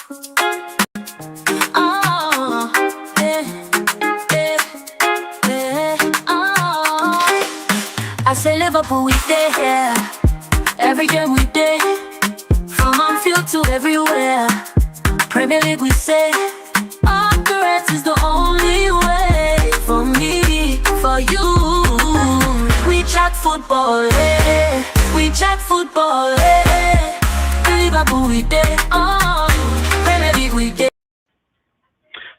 Oh, yeah, yeah, yeah. Oh, I say Liverpool, we there. Every game we there. From on field to everywhere. Premier League, we say. Operates is the only way. For me, for you. We chat football, eh. We chat football, eh. Liverpool, we there. Oh, Premier League, we there.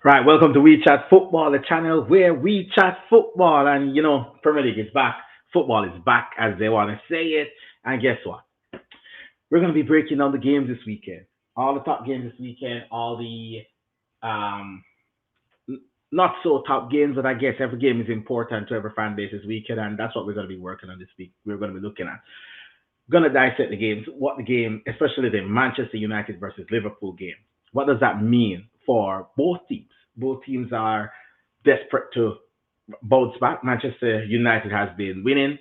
Right, welcome to We Chat Football, the channel where we chat football. And Premier League is back. Football is back, as they want to say it. And guess what? We're going to be breaking down the games this weekend. All the top games this weekend, all the um, not so top games, but I guess every game is important to every fan base this weekend. And that's what we're going to be working on this week. We're going to be looking at. Going to dissect the games, what the game, especially the Manchester United versus Liverpool game. What does that mean for both teams? Both teams are desperate to bounce back. Manchester United has been winning.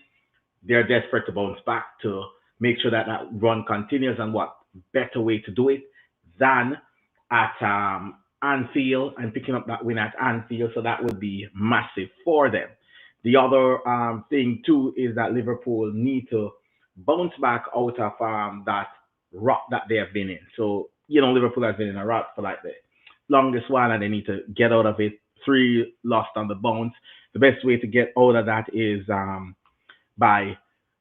They're desperate to bounce back to make sure that that run continues. And what better way to do it than at Anfield and picking up that win at Anfield? So that would be massive for them. The other thing too is that Liverpool need to bounce back out of that rut that they have been in. So Liverpool has been in a rut for like the longest while, and they need to get out of it. 3 lost on the bounce. The best way to get out of that is by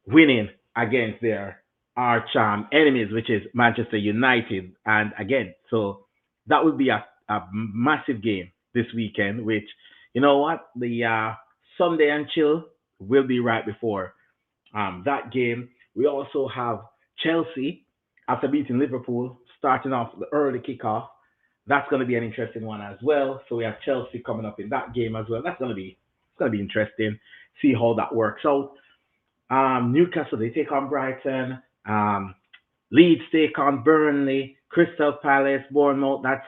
winning against their arch enemies, which is Manchester United. And again, so that would be a massive game this weekend, which, you know what, the Sunday and chill will be right before that game. We also have Chelsea, after beating Liverpool, starting off the early kickoff. That's going to be an interesting one as well. So we have Chelsea coming up in that game as well. It's going to be interesting. See how that works out. Newcastle, they take on Brighton. Leeds take on Burnley. Crystal Palace, Bournemouth. That's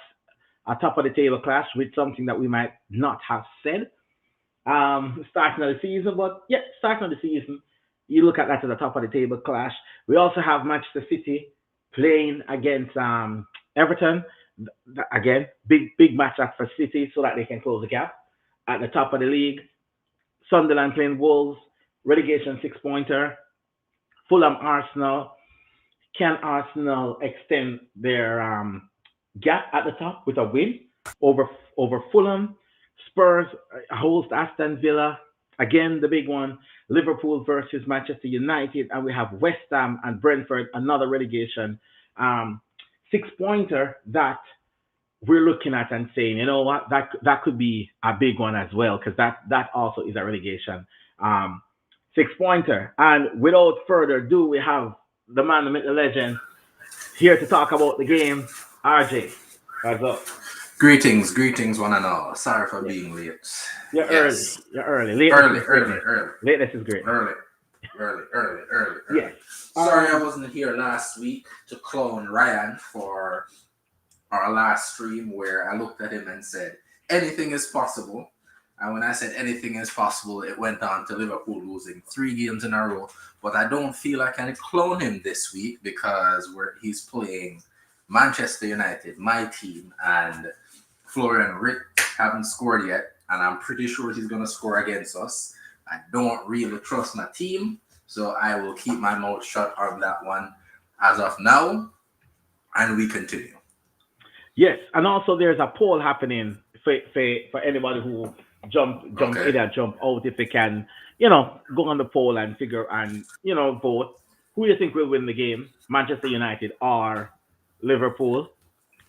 a top of the table clash with something that we might not have said starting of the season. But yeah, starting of the season, you look at that as a top of the table clash. We also have Manchester City playing against Everton. Again, big match up for City so that they can close the gap at the top of the league. Sunderland playing Wolves, relegation 6-pointer. Fulham Arsenal. Can Arsenal extend their gap at the top with a win over Fulham? Spurs host Aston Villa. Again, the big one. Liverpool versus Manchester United, and we have West Ham and Brentford, another relegation 6-pointer that we're looking at and saying, you know what, that could be a big one as well, because that also is a relegation 6-pointer. And without further ado, we have the man, the myth, the legend here to talk about the game. RJ, what's up? Greetings, one and all. Sorry for being late. You're Yes. early. You're early. Lateness Early, is great. early, Lateness is great. early. Yes. Sorry I wasn't here last week to clone Ryan for our last stream where I looked at him and said, anything is possible. And when I said anything is possible, it went on to Liverpool losing 3 games in a row. But I don't feel I can clone him this week because he's playing Manchester United, my team, and Florian Rick haven't scored yet. And I'm pretty sure he's going to score against us. I don't really trust my team, so I will keep my mouth shut on that one as of now. And we continue. Yes, and also there's a poll happening for anybody who jump Okay. in and jump out, if they can, go on the poll and figure and vote. Who do you think will win the game, Manchester United or Liverpool?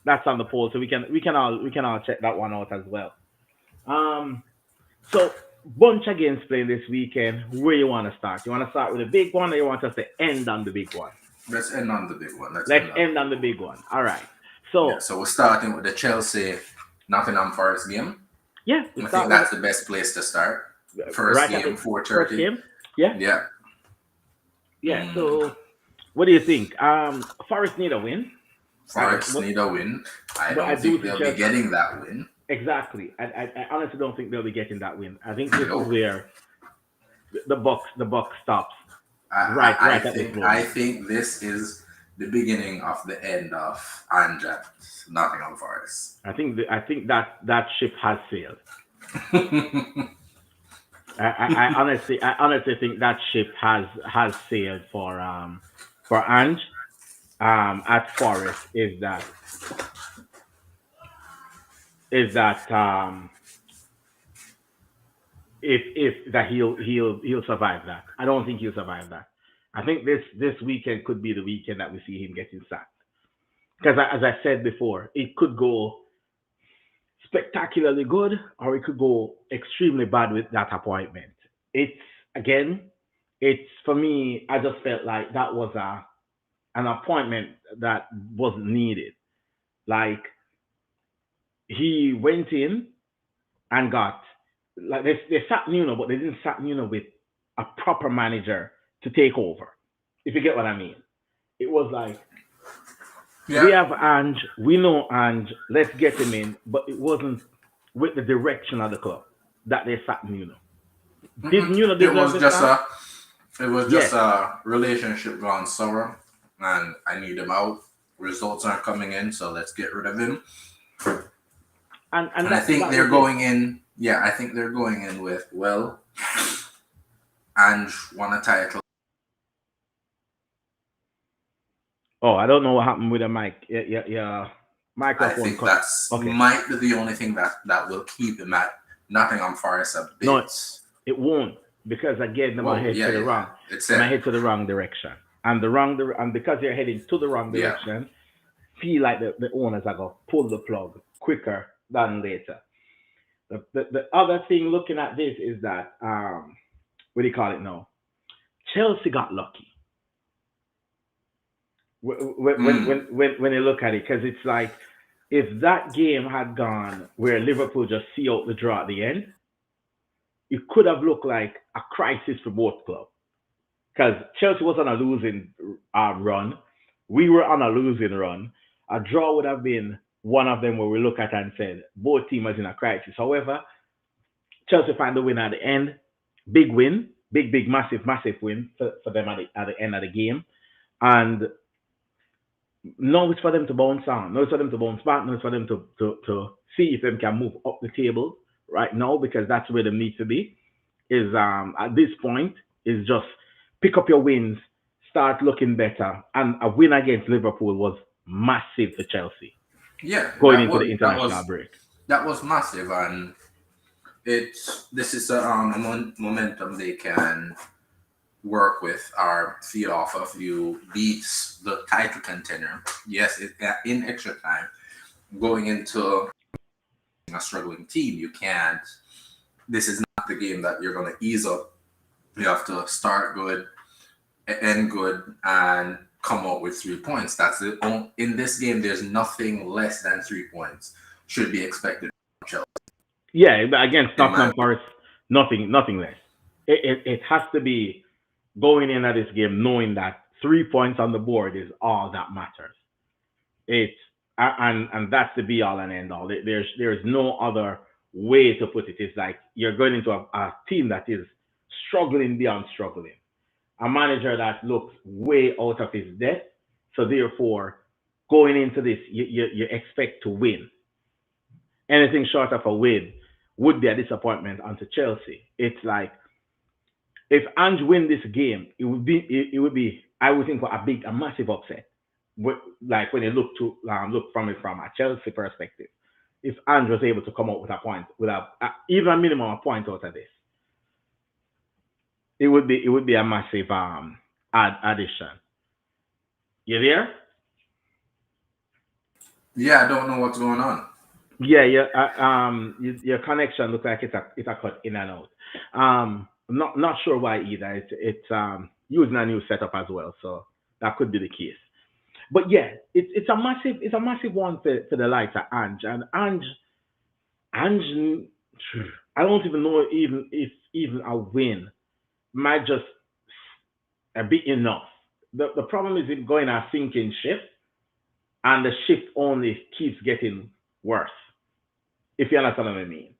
That's on the poll, so we can all check that one out as well. So bunch of games playing this weekend. Where you want to start? You want to start with the big one, or you want us to end on the big one? Let's end on the big one. Let's end on the big one. All right. So So we're starting with the Chelsea Nottingham Forest game. yeah, I think that's the best place to start. First right game, at the 4:30. first game. Yeah. Yeah. So what do you think? Forest need a win. Forest But- need a win. I but I don't do think they'll be suggest- getting that win. Exactly. I honestly don't think they'll be getting that win. I think this No. is where the buck stops. I Right at this think moment. I think this is the beginning of the end of Ange at Nottingham Forest. I think that ship has sailed. I honestly think that ship has sailed for Ange at Forest. Is that if that he'll survive that. I don't think he'll survive that. I think this weekend could be the weekend that we see him getting sacked. Because as I said before, it could go spectacularly good or it could go extremely bad with that appointment. It's again, it's for me. I just felt like that was an appointment that wasn't needed. Like he went in and got like they sat Nuno, but they didn't sat Nuno with a proper manager to take over. If you get what I mean, it was like we Yeah, have Ange, we know Ange, let's get him in, but it wasn't with the direction of the club that they sat Nuno. Did Nuno it deserve was the just start? a it was just Yes, a relationship gone sour, and I need him out. Results aren't coming in, so let's get rid of him. and And I that think that was they're it. going in. Yeah, I think they're going in with Ange won a title. Oh, I don't know what happened with the mic. Yeah, I microphone think cut. that's Okay, might be the only thing that will keep him at Nottingham Forest a no, bit. it won't because again, them are Well, head yeah, to the yeah. wrong. It's Them are said. head to the wrong direction, and because they're heading to the wrong Yeah. direction, feel like the owners are gonna pull the plug quicker than later. The other thing looking at this is that what do you call it now? Chelsea got lucky Mm. when you look at it because it's like if that game had gone where Liverpool just see out the draw at the end, it could have looked like a crisis for both clubs because Chelsea was on a losing run, we were on a losing run. A draw would have been one of them where we look at and said both teams are in a crisis. However, Chelsea find the win at the end. Big win, big, massive win for them at the end of the game. And now it's for them to bounce on. Now it's for them to bounce back. Now it's for them to see if they can move up the table right now because that's where they need to be. Is at this point is just pick up your wins, start looking better, and a win against Liverpool was massive for Chelsea Yeah, going into the international break. that was massive, and it's this is a momentum they can work with or feed off of. You beat the title contender. Yes, in extra time going into a struggling team. You can't. This is not the game that you're going to ease up. You have to start good, end good, and come out with 3 points. That's it. In this game, there's nothing less than 3 points should be expected from Chelsea, Yeah, but against in my Nottingham Forest, nothing less. It has to be going in at this game knowing that 3 points on the board is all that matters. It's and that's the be all and end all. There's no other way to put it. It's like you're going into a team that is struggling beyond struggling. A manager that looks way out of his depth. So therefore, going into this, you expect to win. Anything short of a win would be a disappointment onto Chelsea. It's like if Ange win this game, it would be I would think a massive upset. Like when you look from it from a Chelsea perspective, if Ange was able to come out with a point, with even a minimum of point out of this, it would be a massive addition. You there? Yeah, I don't know what's going on. Yeah, yeah. Your connection looks like it's a cut in and out. Not sure why either. It's using a new setup as well, so that could be the case. But yeah, it's a massive one for the likes of Ange and Ange. I don't even know even if even a win might just be enough. The problem is it going a sinking ship, and the ship only keeps getting worse. If you understand what I mean,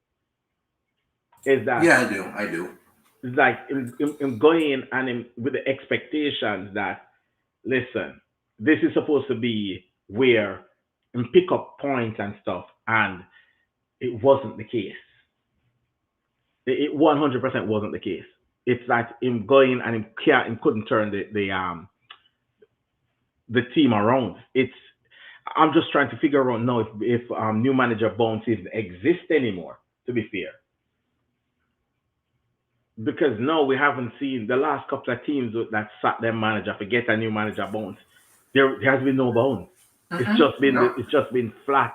is that Yeah, I do. I do. it's like him going in and him with the expectations that listen. this is supposed to be where and pick up points and stuff, and it wasn't the case. It 100% wasn't the case. It's that him going and him couldn't turn the team around. It's I'm just trying to figure out now if new manager bounce even exist anymore. To be fair, because no, we haven't seen the last couple of teams that sat their manager forget a new manager bounce. There has been no bounce. No. It's just been flat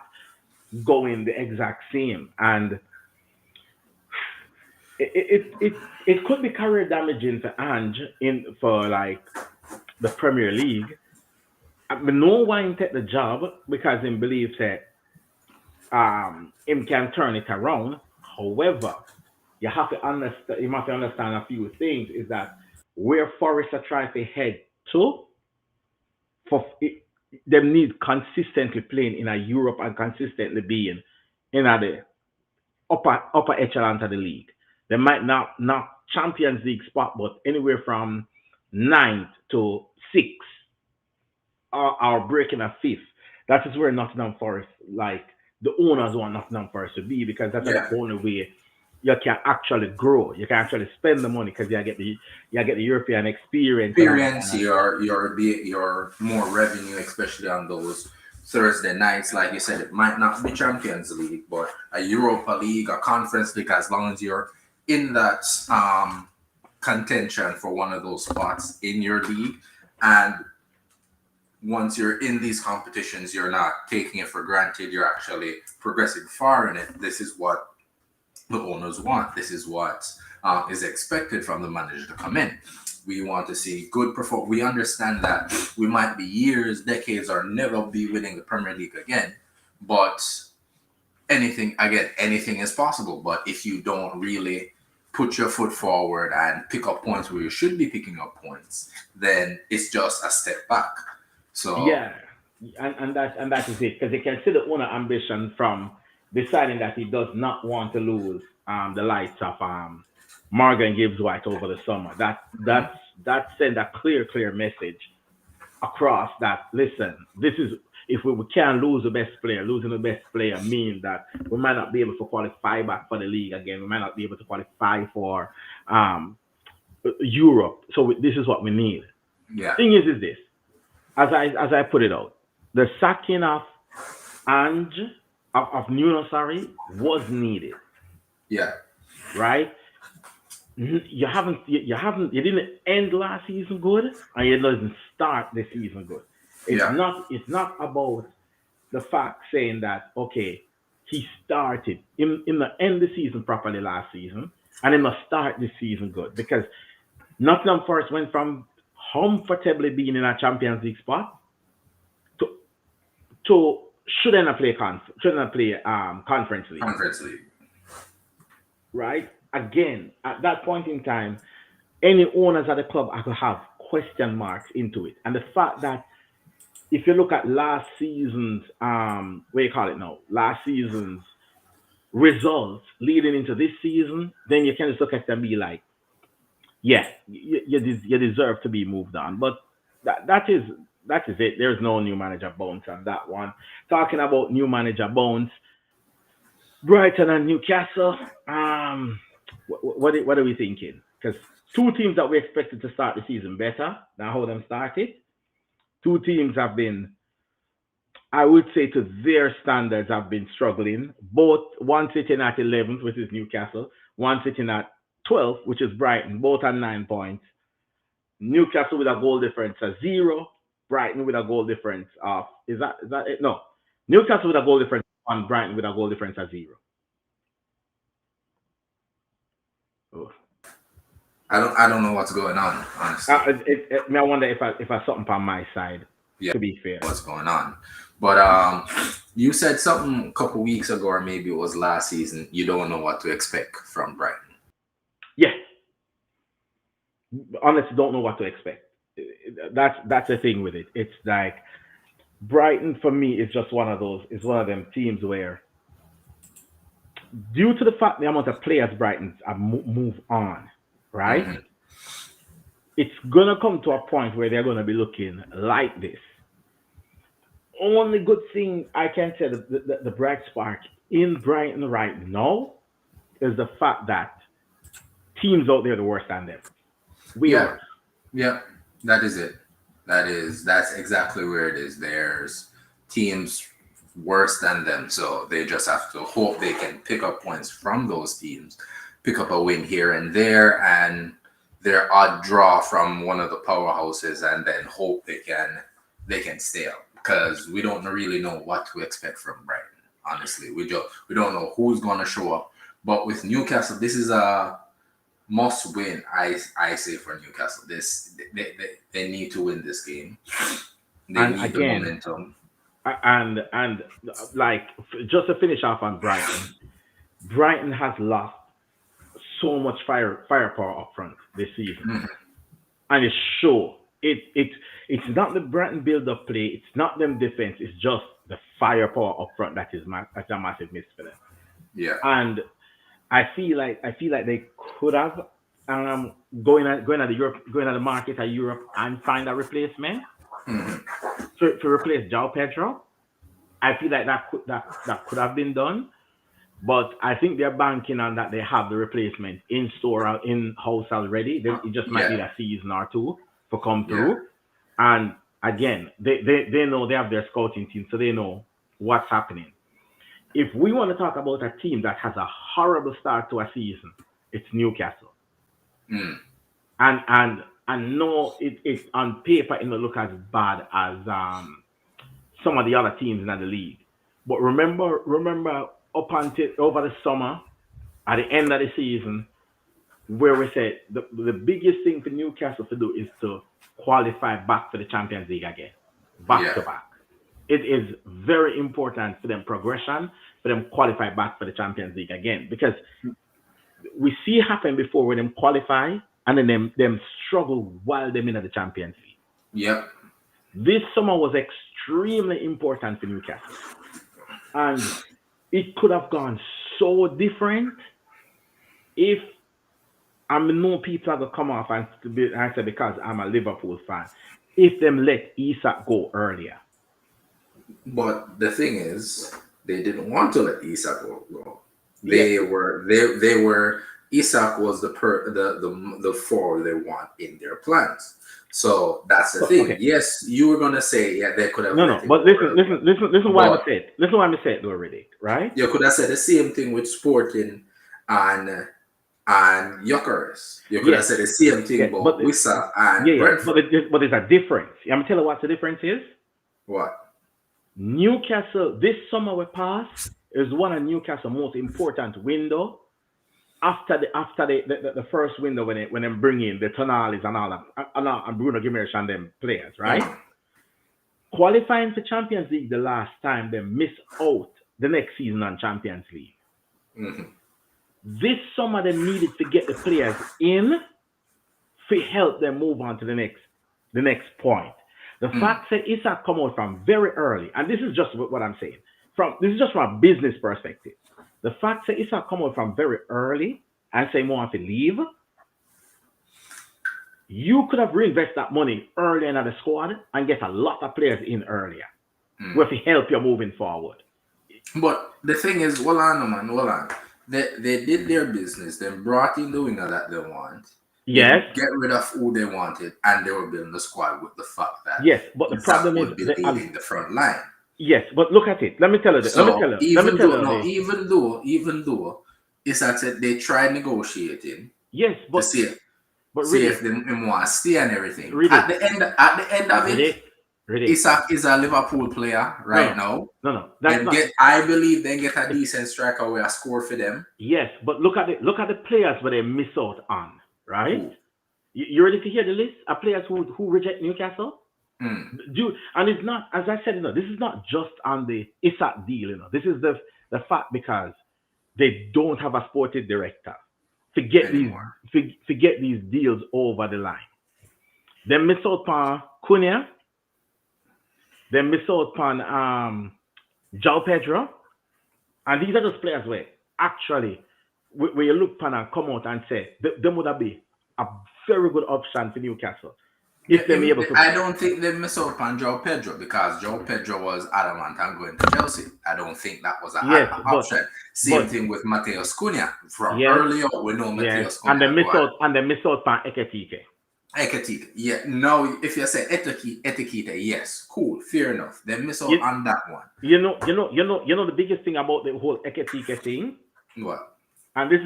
going the exact same, and it could be career damaging for Ange in for like the Premier League. I mean, no one take the job because he believes that him can turn it around. However, you have to understand a few things is that where Forest are trying to head to for it, them need consistently playing in a Europe and consistently being in a the upper echelon of the league. They might not Champions League spot, but anywhere from ninth to sixth or breaking a fifth. That is where Nottingham Forest, like the owners want Nottingham Forest to be because that's Yeah. the only way you can actually grow. You can actually spend the money because you get the European experience. Experience your more revenue, especially on those Thursday nights. Like you said, it might not be Champions League, but a Europa League, a Conference League, as long as you're in that contention for one of those spots in your league. And once you're in these competitions, you're not taking it for granted. You're actually progressing far in it. This is what the owners want. This is what is expected from the manager to come in. We want to see good performance. We understand that we might be years, decades, or never be winning the Premier League again. But anything is possible. But if you don't really put your foot forward and pick up points where you should be picking up points, then it's just a step back. So Yeah, and that is it because you can see the owner ambition from deciding that he does not want to lose the likes of Morgan Gibbs White over the summer. That send a clear message across that listen, this is if we can't lose the best player, losing the best player means that we might not be able to qualify back for the league again. We might not be able to qualify for Europe. So this is what we need. yeah, Thing is this as I put it out, the sacking of Ange of Nuno, sorry, was needed, yeah, right? You didn't end last season good, and you didn't start the season good. yeah, It's not about the fact saying that okay, he started in the end the season properly last season, and he must start this season good because Nottingham Forest went from comfortably being in a Champions League spot to shouldn't play conference league, Conference League. right? Again, at that point in time, any owners at the club I could have question marks into it. And the fact that if you look at last season's what do you call it now? Last season's results leading into this season, then you can just look at them and be like, yeah, you deserve to be moved on. But that is it. There's no new manager bones on that one. Talking about new manager bones, Brighton and Newcastle. What are we thinking? Because two teams that we expected to start the season better than how them started. Two teams have been, I would say, to their standards, have been struggling. Both one sitting at 11th, which is Newcastle, one sitting at 12th, which is Brighton. Both at 9 points. Newcastle with a goal difference of 0. Brighton with a goal difference of is that it? No, Newcastle with a goal difference of 1. Brighton with a goal difference of 0. Oh. I don't know what's going on, honestly. I wonder if I something on my side. Yeah, to be fair, what's going on? But you said something a couple weeks ago, or maybe it was last season. You don't know what to expect from Brighton. yeah. Honestly, don't know what to expect. That's the thing with it. It's like Brighton for me is just one of those. It's one of them teams where, due to the fact the amount of players Brighton have move on, right? Mm-hmm. It's gonna come to a point where they're gonna be looking like this. only good thing I can say, the bright spark in Brighton right now is the fact that teams out there are worse than them. Way Yeah, worse. yeah, that is it. That's exactly where it is. There's teams worse than them, so they just have to hope they can pick up points from those teams, pick up a win here and there, and their odd draw from one of the powerhouses, and then hope they can stay up because we don't really know what to expect from Brighton. Honestly, we don't know who's gonna show up. But with Newcastle, this is a must win. I say for Newcastle, they need to win this game. They And need the again, momentum. and like just to finish off on Brighton, Brighton has lost so much firepower up front this season, Mhm. and it's sure it's not the Brighton build up play, it's not them defense, it's just the firepower up front that's a massive miss for them. Yeah, And I feel like they could have going at the market at Europe and find a replacement Mhm. to replace João Pedro. I feel like that could have been done, but I think they're banking on that they have the replacement in store or in house already. It just might need yeah, a season or two to come yeah, through. And again, they know they have their scouting team, so they know what's happening. If we want to talk about a team that has a horrible start to a season, it's Newcastle. mm. And no, it on paper it don't look as bad as some of the other teams in the league. But remember up until over the summer, at the end of the season, where we said the biggest thing for Newcastle to do is to qualify back for the Champions League again, back Yeah, to back. It is very important for them progression, for them qualify back for the Champions League again, because we see it happen before when them qualify and then them struggle while they're in the Champions League. yep. This summer was extremely important for Newcastle, and it could have gone so different if I know people are gonna come off and say because I'm a Liverpool fan, if them let Isak go earlier. But the thing is, they didn't want to let Isak go. Yes, They were Isak was the forward they want in their plans. So that's the but thing. okay, Yes, you were gonna say they could have no, let no, him but go listen, earlier, listen, listen, listen. Why I but said, listen, why I said though already, right? you could have said the same thing with Sporting and Yokeres. You could have Yes, said the same thing yes, about Wissa yeah, and yeah, but Brentford. there's a difference. I'm gonna tell you what the difference is. What? Newcastle this summer we pass is one of Newcastle most important window after the first window when they bring in the Tonales and all that and Bruno Gimenez and them players, right? Mhm. Qualifying for Champions League the last time they miss out the next season on Champions League. Mhm. This summer they needed to get the players in to help them move on to the next point. The Mm. fact that Isak come out from very early, and this is just what I'm saying. This is just from a business perspective. The fact that Isak come out from very early and say more to leave, you could have reinvested that money early in the squad and get a lot of players in earlier, Mm. where to help you moving forward. But the thing is, hold on, man, hold on. They did their business. They brought in the winger that they want. They Yes, get rid of who they wanted, and they were building the squad with the fact that yes, but the Isaac problem is would be leading the front line. yes, but look at it. Let me tell you. Let me tell So you. Let me tell you. even though Isaac said they tried negotiating Yes, to but see if really, they want to stay and everything. really, At the end of it, really, really. Isaac is a Liverpool player No, right now. no, no. That's Then not. I believe they get a decent striker where a score for them. Yes, but look at the players where they miss out on, right? Who? You ready to hear the list of players who reject Newcastle? Mm. And it's not, as I said, this is not just on the Isak deal, This is the fact because they don't have a sporting director to get Anymore. these deals over the line. They miss out on Cunha, they miss out on João Pedro, and these are just players where actually when you look upon and come out and say them would have been a very good option for Newcastle. if they're able to. I don't think they miss out on Joe Pedro because Joe Pedro was adamant on going to Chelsea. I don't think that was an Yes, option. Same but thing with Mateus Cunha. From yes, early on, we know Mateus yes, Cunha. and they miss out on Eketike. Eketike. Yeah. No, if you say Etikite, yes, cool, fair enough. They miss out on that one. You know the biggest thing about the whole Eketike thing. What? And this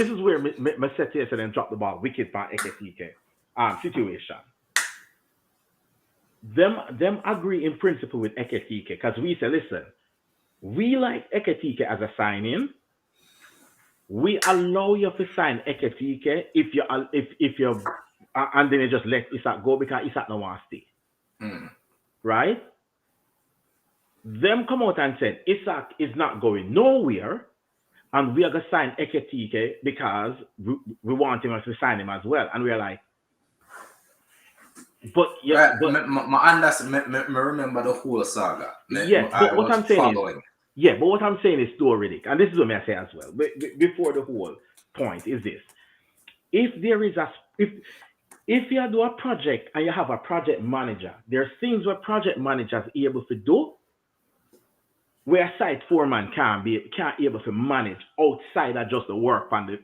is where Massetti said and dropped the ball wicked for Eketike situation. Them agree in principle with Eketike because we say, listen, we like Eketike as a sign-in. We allow you to sign Eketike if you and then you just let Isak go because Isak no want to stay. Right? Them come out and said Isak is not going nowhere, and we are gonna sign Eketike because we want him to sign him as well. And we're like, but yeah, but I remember the whole saga. Yeah, but what I'm saying is, yeah, but what I'm saying is too already, and this is what I say as well. Before the whole point is this: if there is if you do a project and you have a project manager, there's things where project managers are able to do where site foreman can't able to manage outside of just the work on the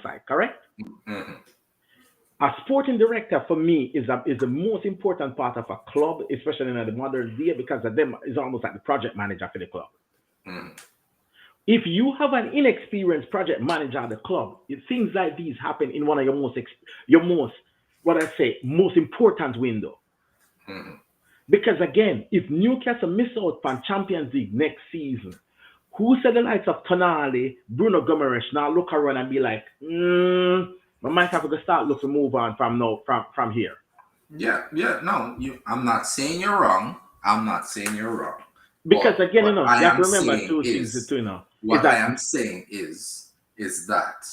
site, correct? Mm-hmm. A sporting director for me is the most important part of a club, especially in the modern day, because of them is almost like the project manager for the club. Mm-hmm. If you have an inexperienced project manager at the club, things like these happen in one of your most important window. Mm-hmm. Because again, if Newcastle miss out on Champions League next season, who said the likes of Tonali, Bruno Gomes now look around and be like, I might have to start looking move on from here. Yeah, no, I'm not saying you're wrong. Because again, you have to remember two things too, What I am saying is that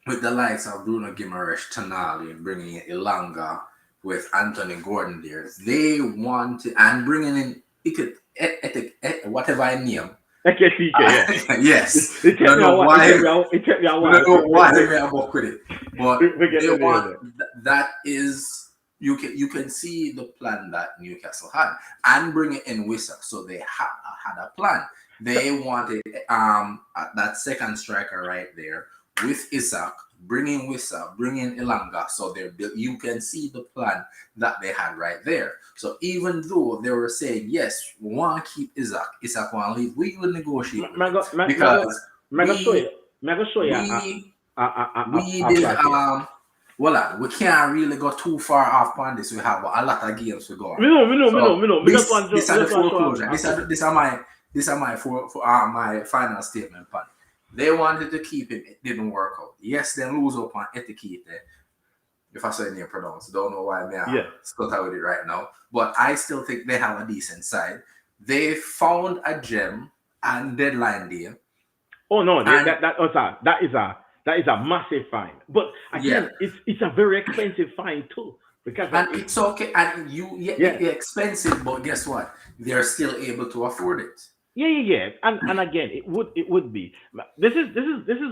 with the likes of Bruno Guimaraes, Tonali, bringing in Ilanga with Anthony Gordon there, they want to, and bringing in whatever I name. Yes. It took me a while. It took me a while. I don't know why they made a book with it, but they want that is you can see the plan that Newcastle had and bring it in Wisak. So they had a plan. They wanted that second striker right there with Isak, bringing Wissa, bringing Ilanga, so you can see the plan that they had right there. So even though they were saying, yes, we want to keep Isak want to leave, we will negotiate because we can't really go too far off on this. We have a lot of games to go on. This is the foreclosure. This is my final statement, Pan. They wanted to keep him. It didn't work out. Yes, they lose up on Etiquette. If I say it name pronounced, don't know why I'm stuck out with it right now. But I still think they have a decent side. They found a gem and deadline day. Oh no, that is a massive fine. But again, it's a very expensive fine too. Because it's okay, and it's expensive, but guess what? They're still able to afford it. Yeah. And again, it would be. This is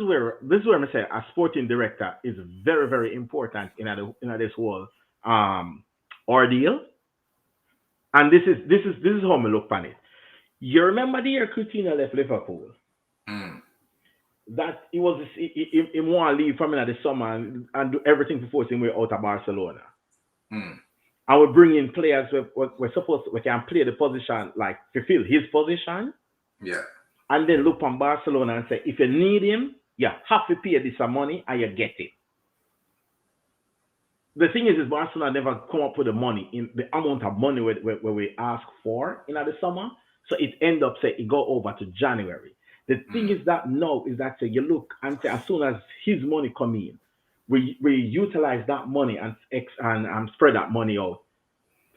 where I say a sporting director is very, very important in this whole ordeal. And this is how I look on it. You remember the year Coutinho left Liverpool? That he want to leave from the summer and do everything before him way out of Barcelona. I will bring in players we can play the position, like fulfill his position. Yeah. And then look on Barcelona and say, if you need him, you have to pay this money and you get it. The thing is Barcelona never come up with the money, in the amount of money where we ask for in the summer. So it end up say it go over to January. The thing is that now is that say you look and say as soon as his money come in, we utilize that money and spread that money out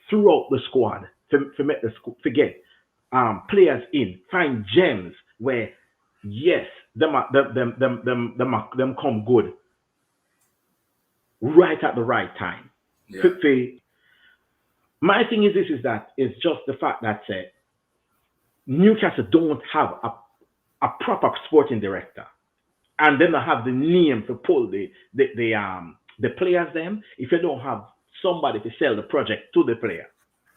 throughout the squad to make the to get players in, find gems where yes, them come good right at the right time. Yeah. My thing is it's just the fact that Newcastle don't have a proper sporting director. And then I have the name to pull the players them. If you don't have somebody to sell the project to the player.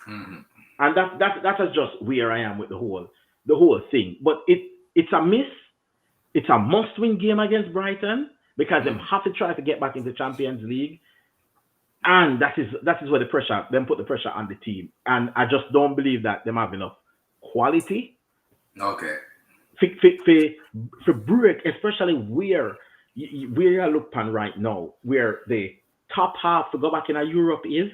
Mm-hmm. And that is just where I am with the whole thing. But it's a miss. It's a must-win game against Brighton because they have to try to get back into Champions League, and that is where the pressure them put the pressure on the team. And I just don't believe that them have enough quality Okay. for break, especially where you look pan right now, where the top half to go back in Europe is.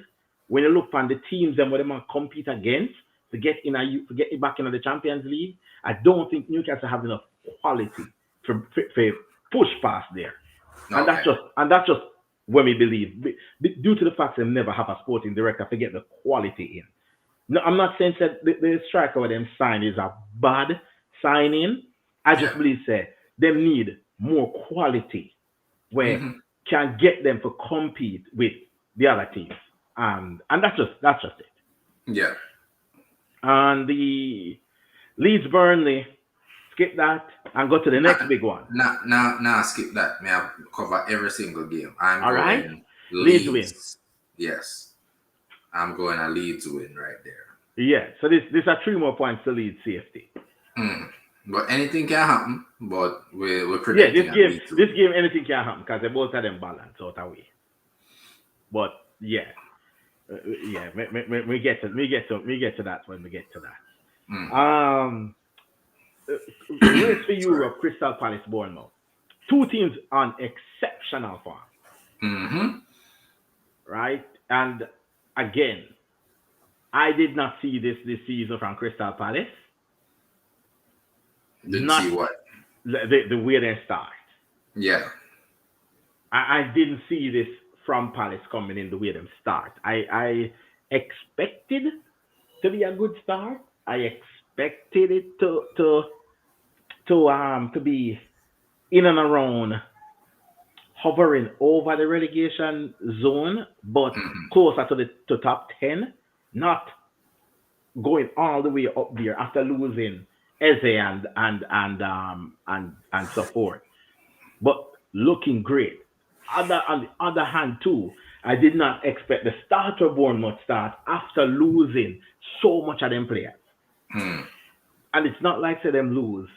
When you look on the teams and what they might compete against to get it back into the Champions League, I don't think Newcastle have enough quality for push past there. And Okay. that's just when we believe due to the fact that they never have a sporting director to get the quality in. No, I'm not saying that the striker them sign is a bad signing. I just Yeah. believe that they need more quality where Mm-hmm. can get them to compete with the other teams. And that's just it. Yeah. And the Leeds Burnley, skip that and go to the next big one. Nah, skip that. May I cover every single game? I'm All right, going Leeds win. Leeds. Yes. I'm going a Leeds win right there. Yeah, so this are 3 more points to Leeds safety. But anything can happen. But we're Yeah, predicting a Leeds this win. game anything can happen because they both have them balance out of way. But yeah, yeah, we get to that when we get to that. Race for Europe, Crystal Palace, Bournemouth. Two teams on exceptional form, Mm-hmm. right? And again, I did not see this season from Crystal Palace. Didn't Not see what. the way they start. Yeah. I didn't see this from Palace coming in the way them start. I expected to be a good start. I expected it to be in and around hovering over the relegation zone, but closer to the top 10, not going all the way up there after losing Eze and so forth. But looking great. On the other hand, too, I did not expect the start of Bournemouth start after losing so much of them players. And it's not like say them lose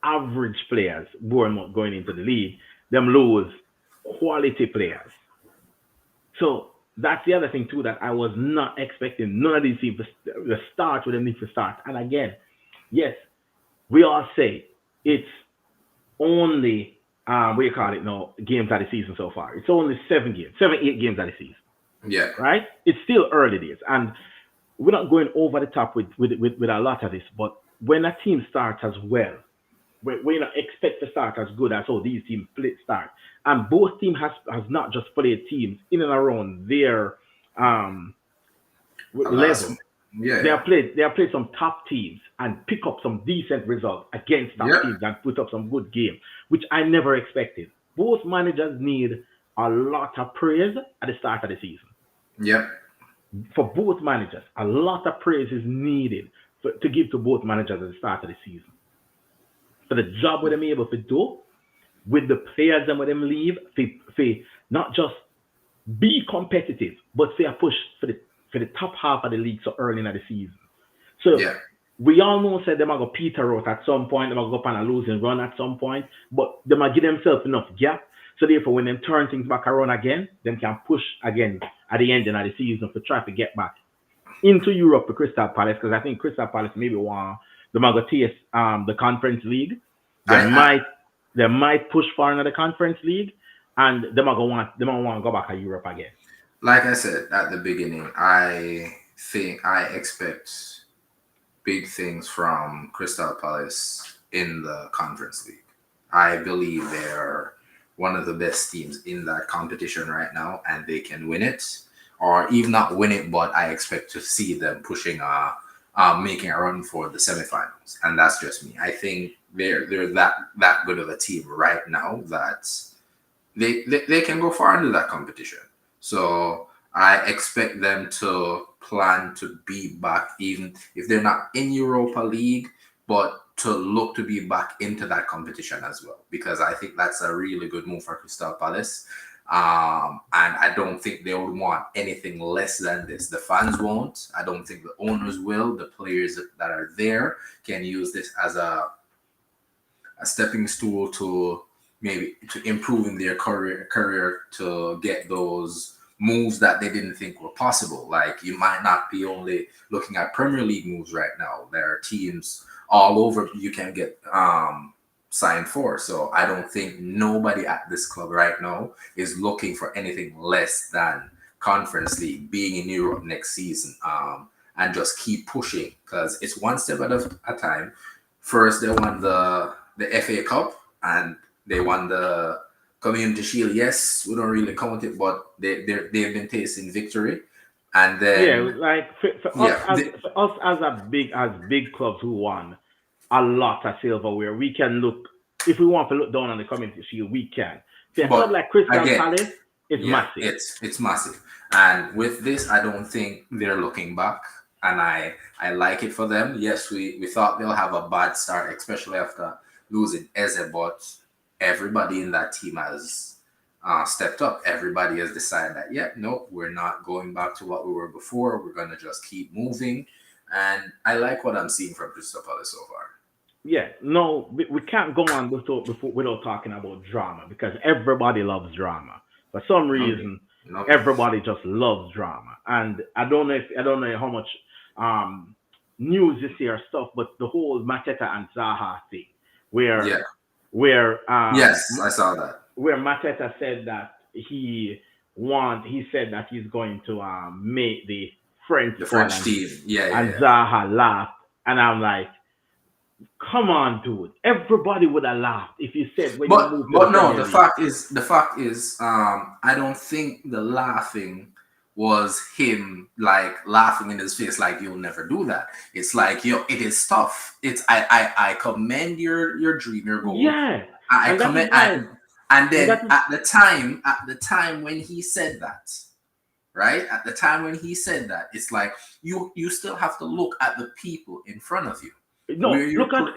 average players, Bournemouth going into the league. Them lose quality players. So that's the other thing too that I was not expecting. None of these teams to start with them need to start. And again, yes, we all say it's only what you call it now, games of the season so far. It's only 7, 8 games of the season. Yeah. Right? It's still early days. And we're not going over the top with a lot of this, but when a team starts as well, we not expect to start as good as how these teams start. And both teams has not just played teams in and around their level. Yeah. They have played some top teams and pick up some decent results against top teams and put up some good games, which I never expected. Both managers need a lot of praise at the start of the season. Yep. For both managers, a lot of praise is needed to give to both managers at the start of the season. For the job what them able to do with the players and with them leave, for not just be competitive, but for a push for the top half of the league so early in the season. So we all know said they might go peter out at some point, they might go up on a losing run at some point, but they might give themselves enough gap. So therefore when they turn things back around again, they can push again at the end of the season to try to get back into Europe for Crystal Palace, because I think Crystal Palace maybe want the Magatis the Conference League. They might push for another Conference League, and they might want to go back to Europe again. Like I said at the beginning, I expect big things from Crystal Palace in the Conference League. I believe they're one of the best teams in that competition right now, and they can win it, or even not win it, but I expect to see them pushing making a run for the semifinals. And that's just me. I think they're that good of a team right now that they can go far into that competition. So I expect them to plan to be back, even if they're not in Europa League, but to look to be back into that competition as well, because I think that's a really good move for Crystal Palace. And I don't think they would want anything less than this. The fans won't. I don't think the owners will. The players that are there can use this as a stepping stool to maybe to improving their career to get those moves that they didn't think were possible. Like you might not be only looking at Premier League moves right now. There are teams all over you can get signed for. So I don't think nobody at this club right now is looking for anything less than Conference League, being in Europe next season, and just keep pushing because it's one step at a time. First, they won the FA Cup and they won the Community Shield. Yes, we don't really count it, but they've been tasting victory. And then for us as big clubs who won a lot of silverware, we can look, if we want to look down on the Community Shield, we can. For a club like Crystal Palace, it's massive. It's massive. And with this, I don't think they're looking back. And I like it for them. Yes, we thought they'll have a bad start, especially after losing Eze, but everybody in that team has stepped up. Everybody has decided that, we're not going back to what we were before. We're going to just keep moving. And I like what I'm seeing from Crystal Palace so far. Yeah, no, we can't go on without talking about drama because everybody loves drama. For some reason, everybody just loves drama. And I don't know how much news you see or stuff, but the whole Mateta and Zaha thing, where yes, I saw that. Where Mateta said that he said that he's going to make the French team, and Zaha laughed, and I'm like, come on, dude! Everybody would have laughed if you said when you moved. But no, the fact is, I don't think the laughing was him like laughing in his face like you'll never do that. It's like it is tough. It's I commend your dream, your goal. Yeah, I commend. And then at the time when he said that, right? At the time when he said that, it's like you still have to look at the people in front of you. No, look at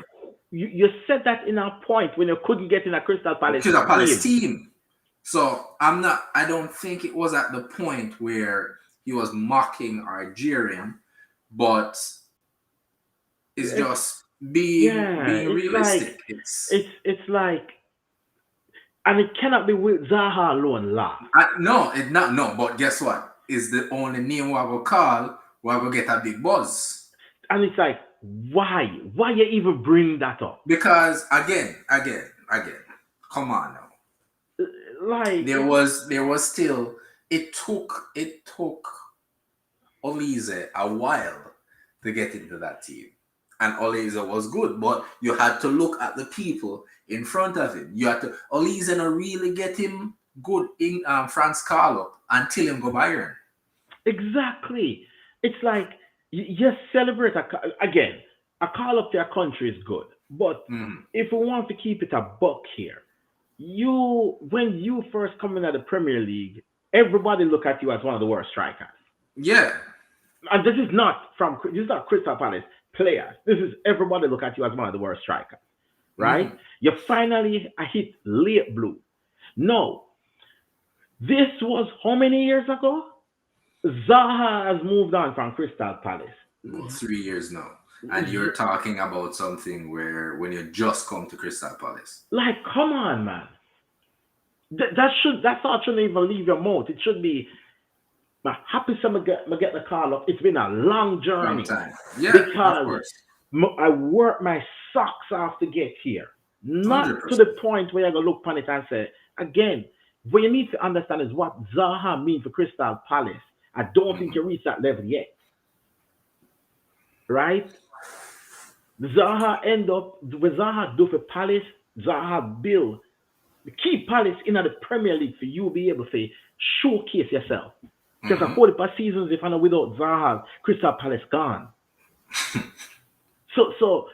you said that in a point when you couldn't get in a Crystal Palace team. So I don't think it was at the point where he was mocking or jeering, but it's just being realistic. Like, it's like, and it cannot be with Zaha alone laugh. No, but guess what? It's the only name we will call where we get a big buzz. And it's like, why you even bring that up? Because again, come on now. Like there was still it took Olise a while to get into that team, and Olise was good, but you had to look at the people in front of him. You had to Olise not really get him good in France Carlo until him go Bayern. Exactly. It's like you celebrate again. A call up to your country is good, but if we want to keep it a buck here. When you first come into the Premier League, everybody look at you as one of the worst strikers. Yeah. And this is not Crystal Palace players. This is everybody look at you as one of the worst strikers. Right? You finally hit late blue. No. This was how many years ago? Zaha has moved on from Crystal Palace. Well, 3 years now. And you're talking about something where when you just come to Crystal Palace. Like, come on, man. That thought shouldn't even leave your mouth. It should be, happy to get the call up. It's been a long journey. Long time. Yeah, because of course. I worked my socks off to get here. Not 100%. To the point where I go look upon it and say, again, what you need to understand is what Zaha means for Crystal Palace. I don't think you reached that level yet. Right? Zaha do for Palace, Zaha build the key Palace in the Premier League for you to be able to showcase yourself. Because a whole past seasons, if I know without Zaha, Crystal Palace gone. So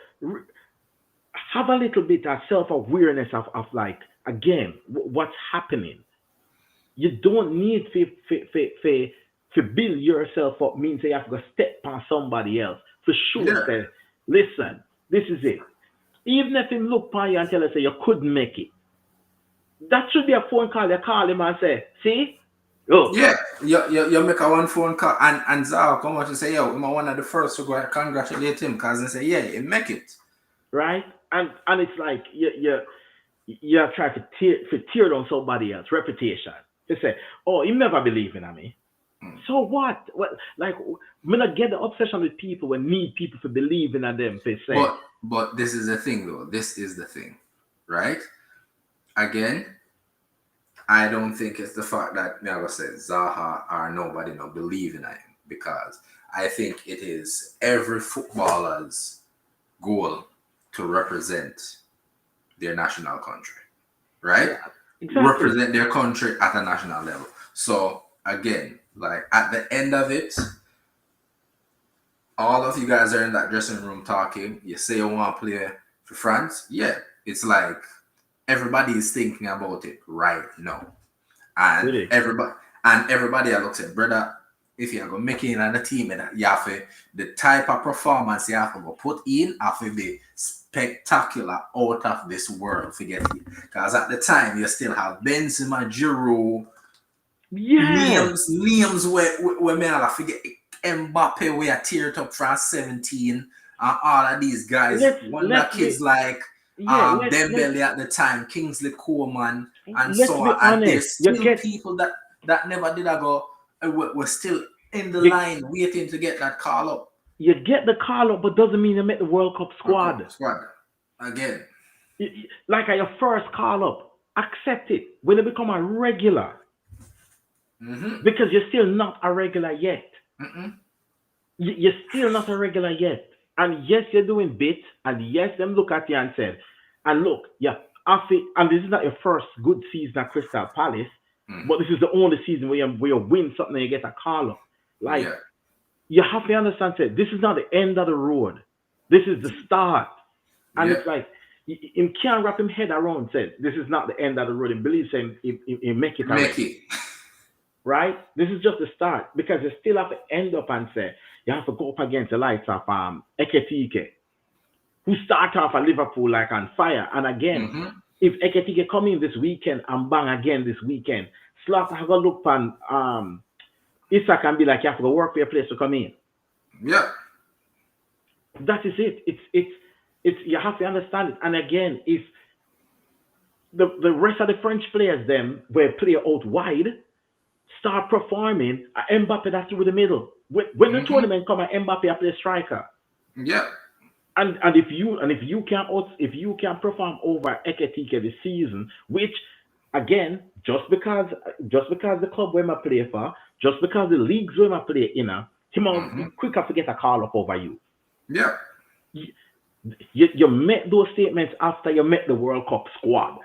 have a little bit of self-awareness of like, again, what's happening. You don't need to build yourself up, means you have to go step on somebody else. For sure, say, listen, this is it. Even if him look upon you and tell us say you couldn't make it, That should be a phone call. You call him and say, see, oh, Yeah, you make a one phone call and Zaha come out and say, yo, I'm one of the first to go and congratulate him because they say, yeah, he make it. right? And it's like you're trying to tear down somebody else's reputation. To say, oh, he never believed in me. Mm. So what? Well, like, me not get the obsession with people when need people to believe in them. To say, But this is the thing though. This is the thing, right? Again, I don't think it's the fact that me ever said Zaha or nobody not believe in him because I think it is every footballer's goal to represent their national country, right? yeah, exactly. Represent their country at a national level. So again, like at the end of it, all of you guys are in that dressing room talking. You say you want to play for France. Yeah, it's like everybody is thinking about it right now. And Really? everybody looks at brother, if you're gonna make it on the team, and you have to, the type of performance you have to go put in have to be spectacular out of this world. Forget it. Because at the time you still have Benzema, Giroud, Yeah. names where me I forget Mbappe we are teared up from 17 and all of these guys. One of the kids like Dembele at the time, Kingsley Coman, and so on. And there's still people that never did go. We're still in the line waiting to get that call up. You get the call up, but doesn't mean you make the World Cup squad. Again. Like at your first call up, accept it when you become a regular. Mm-hmm. Because you're still not a regular yet. Mm-mm. You're still not a regular yet. And yes, you're doing bits. And yes, them look at you and say, and look, yeah, and this is not your first good season at Crystal Palace, but this is the only season where you win something and you get a call up. Like, you have to understand, say, this is not the end of the road. This is the start. And it's like, he can't wrap his head around, say, this is not the end of the road. He believes saying he make it. Make it. Right? This is just the start because you still have to end up and say you have to go up against the likes of XXII, who start off at Liverpool like on fire. And again, if XXII come in this weekend and bang again this weekend, Slot have a look on Issa can be like you have to go work for your place to come in. Yeah. That is it. It's you have to understand it. And again, if the rest of the French players them were play out wide, start performing, Mbappe that's through the middle. When the tournament come, Mbappe play striker. Yeah. And if you can perform over XXII this season, which again, just because the club where I play for, just because the leagues where I play in, he might quicker to get a call up over you. Yeah. You make those statements after you met the World Cup squad.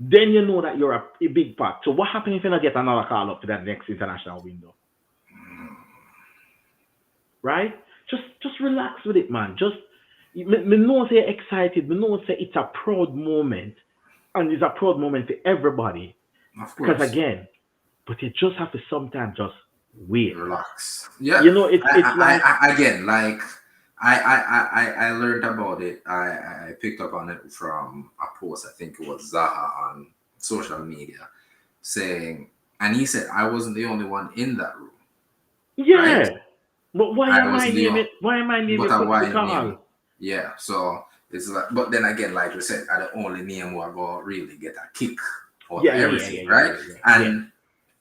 Then you know that you're a big part. So what happens if you not get another call up to that next international window? Right? Just relax with it, man. Just me know say excited. Me know say it's a proud moment, and it's a proud moment for everybody. Of course. Because again, but you just have to sometimes just wait, relax. Yeah. You know, it's like again, like I learned about it. I picked up on it from a post. I think it was Zaha on social media saying, and he said I wasn't the only one in that room. Yeah. Right? But why am I naming it? Why am I naming the call? Yeah, so it's like, but then again, like we said, I the only name who are going to really get a kick or everything, right? And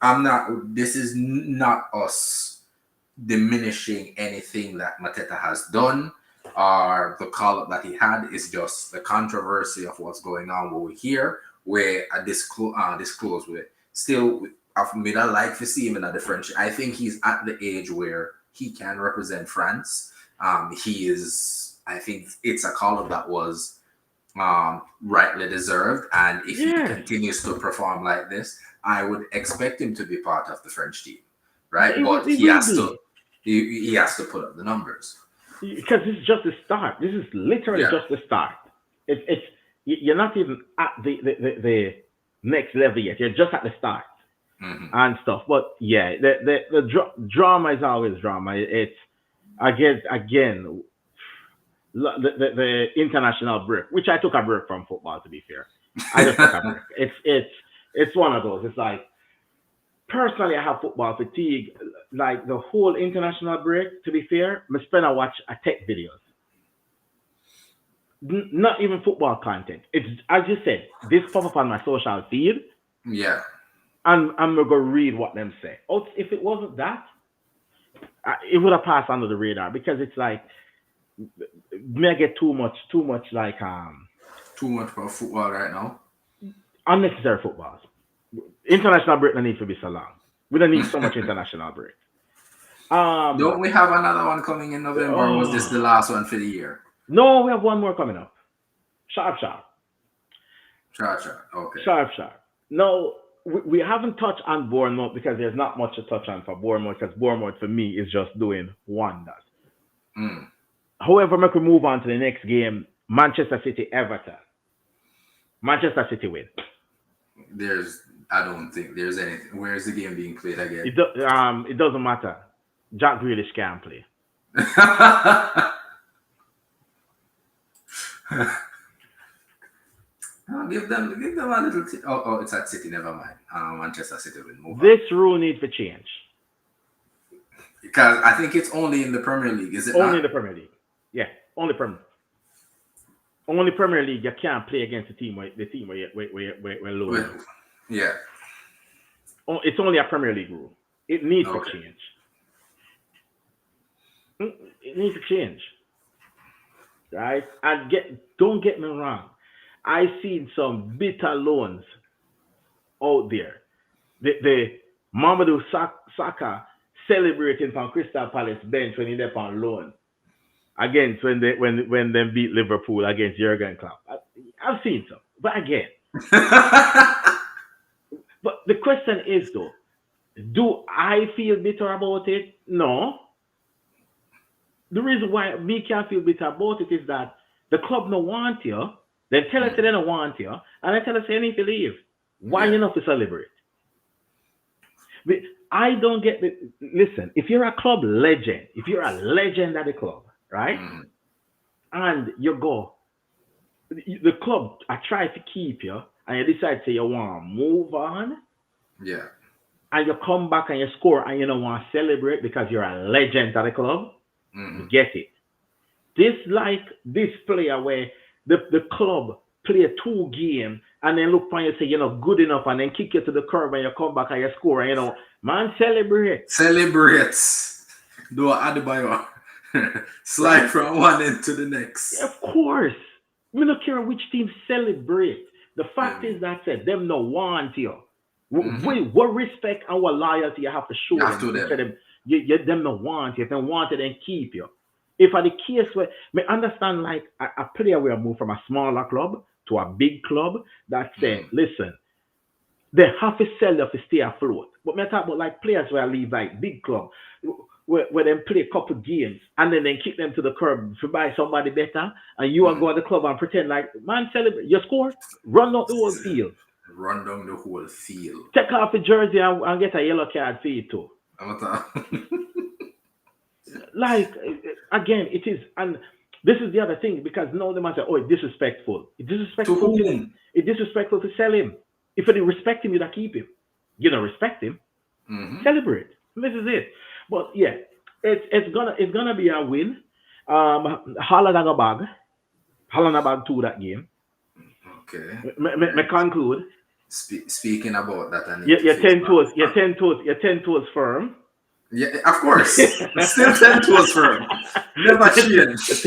I'm not. This is not us diminishing anything that Mateta has done or the call up that he had. Is just the controversy of what's going on over here, where I disclose with still. I've made a like to see him in a different. I think he's at the age where he can represent France. He is. I think it's a call up that was rightly deserved, and if he continues to perform like this, I would expect him to be part of the French team, right? But he has to put up the numbers because this is just the start. This is literally just the start. It's you're not even at the next level yet. You're just at the start. And stuff, but yeah, the drama is always drama. It's again the international break, which I took a break from football, to be fair. I just took a break. It's one of those. It's like personally, I have football fatigue. Like the whole international break. To be fair, I spend a watch a tech videos. Not even football content. It's as you said. This pop up on my social feed, Yeah. and I'm gonna go read what them say. Oh, if it wasn't that, it would have passed under the radar because it's like may I get too much like Too much for football right now. unnecessary footballs. International break don't need to be so long. We don't need so much international break. Don't we have another one coming in November, or was this the Oh, last one for the year? no, we have one more coming up. Sharp, sharp, Sure. Okay. sharp, sharp. No, we haven't touched on Bournemouth because there's not much to touch on for Bournemouth because Bournemouth for me is just doing wonders. Mm. However, we can move on to the next game. Manchester City, Everton. Manchester City win. I don't think there's anything. Where is the game being played again? It doesn't matter. Jack Grealish can't play. Give them a little. It's at City. Never mind. Manchester City will move on This rule needs to change. because I think it's only in the Premier League, is it Only in not? the Premier League. Yeah, only Premier League. You can't play against the team where we're losing. Well, yeah. It's only a Premier League rule. It needs to Okay. change. It needs to change, right? And don't get me wrong. I've seen some bitter loans out there. The Mamadou Saka celebrating from Crystal Palace bench when he's on loan against when they beat Liverpool against Jurgen Klopp. I've seen some, but again, but the question is though, do I feel bitter about it? No. The reason why me can't feel bitter about it is that the club no want you, then tell us they don't want you, and then tell us you need to leave. Why Yeah. you not to celebrate? I don't get the listen, if you're a club legend, if you're a legend at the club, right? Mm. And you go, the club I try to keep you, and you decide to you want to move on, Yeah. and you come back and you score and you don't want to celebrate because you're a legend at the club, Hmm. get it. This player where the club play 2 games and then look for you and say you're not good enough and then kick you to the curb and you come back and you score and man celebrate. Celebrates. Do Adebayo. Slide Right? from one end to the next. Yeah, of course. We don't care which team celebrate. The fact Mm. is that said, them no want you. Mhm. What respect and what loyalty you have to show You have them to to tell them. them them no want you. If they want it, then keep you. If at the case where me understand like a player will move from a smaller club to a big club that say, Mm. listen, they have to sell you to stay afloat. But me talk about like players where I leave like big club where they play a couple games and then they kick them to the curb to buy somebody better and you are Mm. go to the club and pretend like man celebrate you score, run out the whole field, Run down the whole field. take off the jersey and get a yellow card for you too. I'm Like again, it is, and this is the other thing because now the man say, "Oh, it's disrespectful. It's To disrespectful to them. whom? It's disrespectful to sell him. If you don't respect him, you don't keep him. You don't respect him. Hmm. Celebrate. This is it. But yeah, it's gonna be a win. Holland a go bag. Holland a bag to that game. Okay. Me conclude. Speaking about that, I need You're, to you're fix ten toes. You're 10 toes firm. Yeah, of course. Still 10 toes firm. Never change.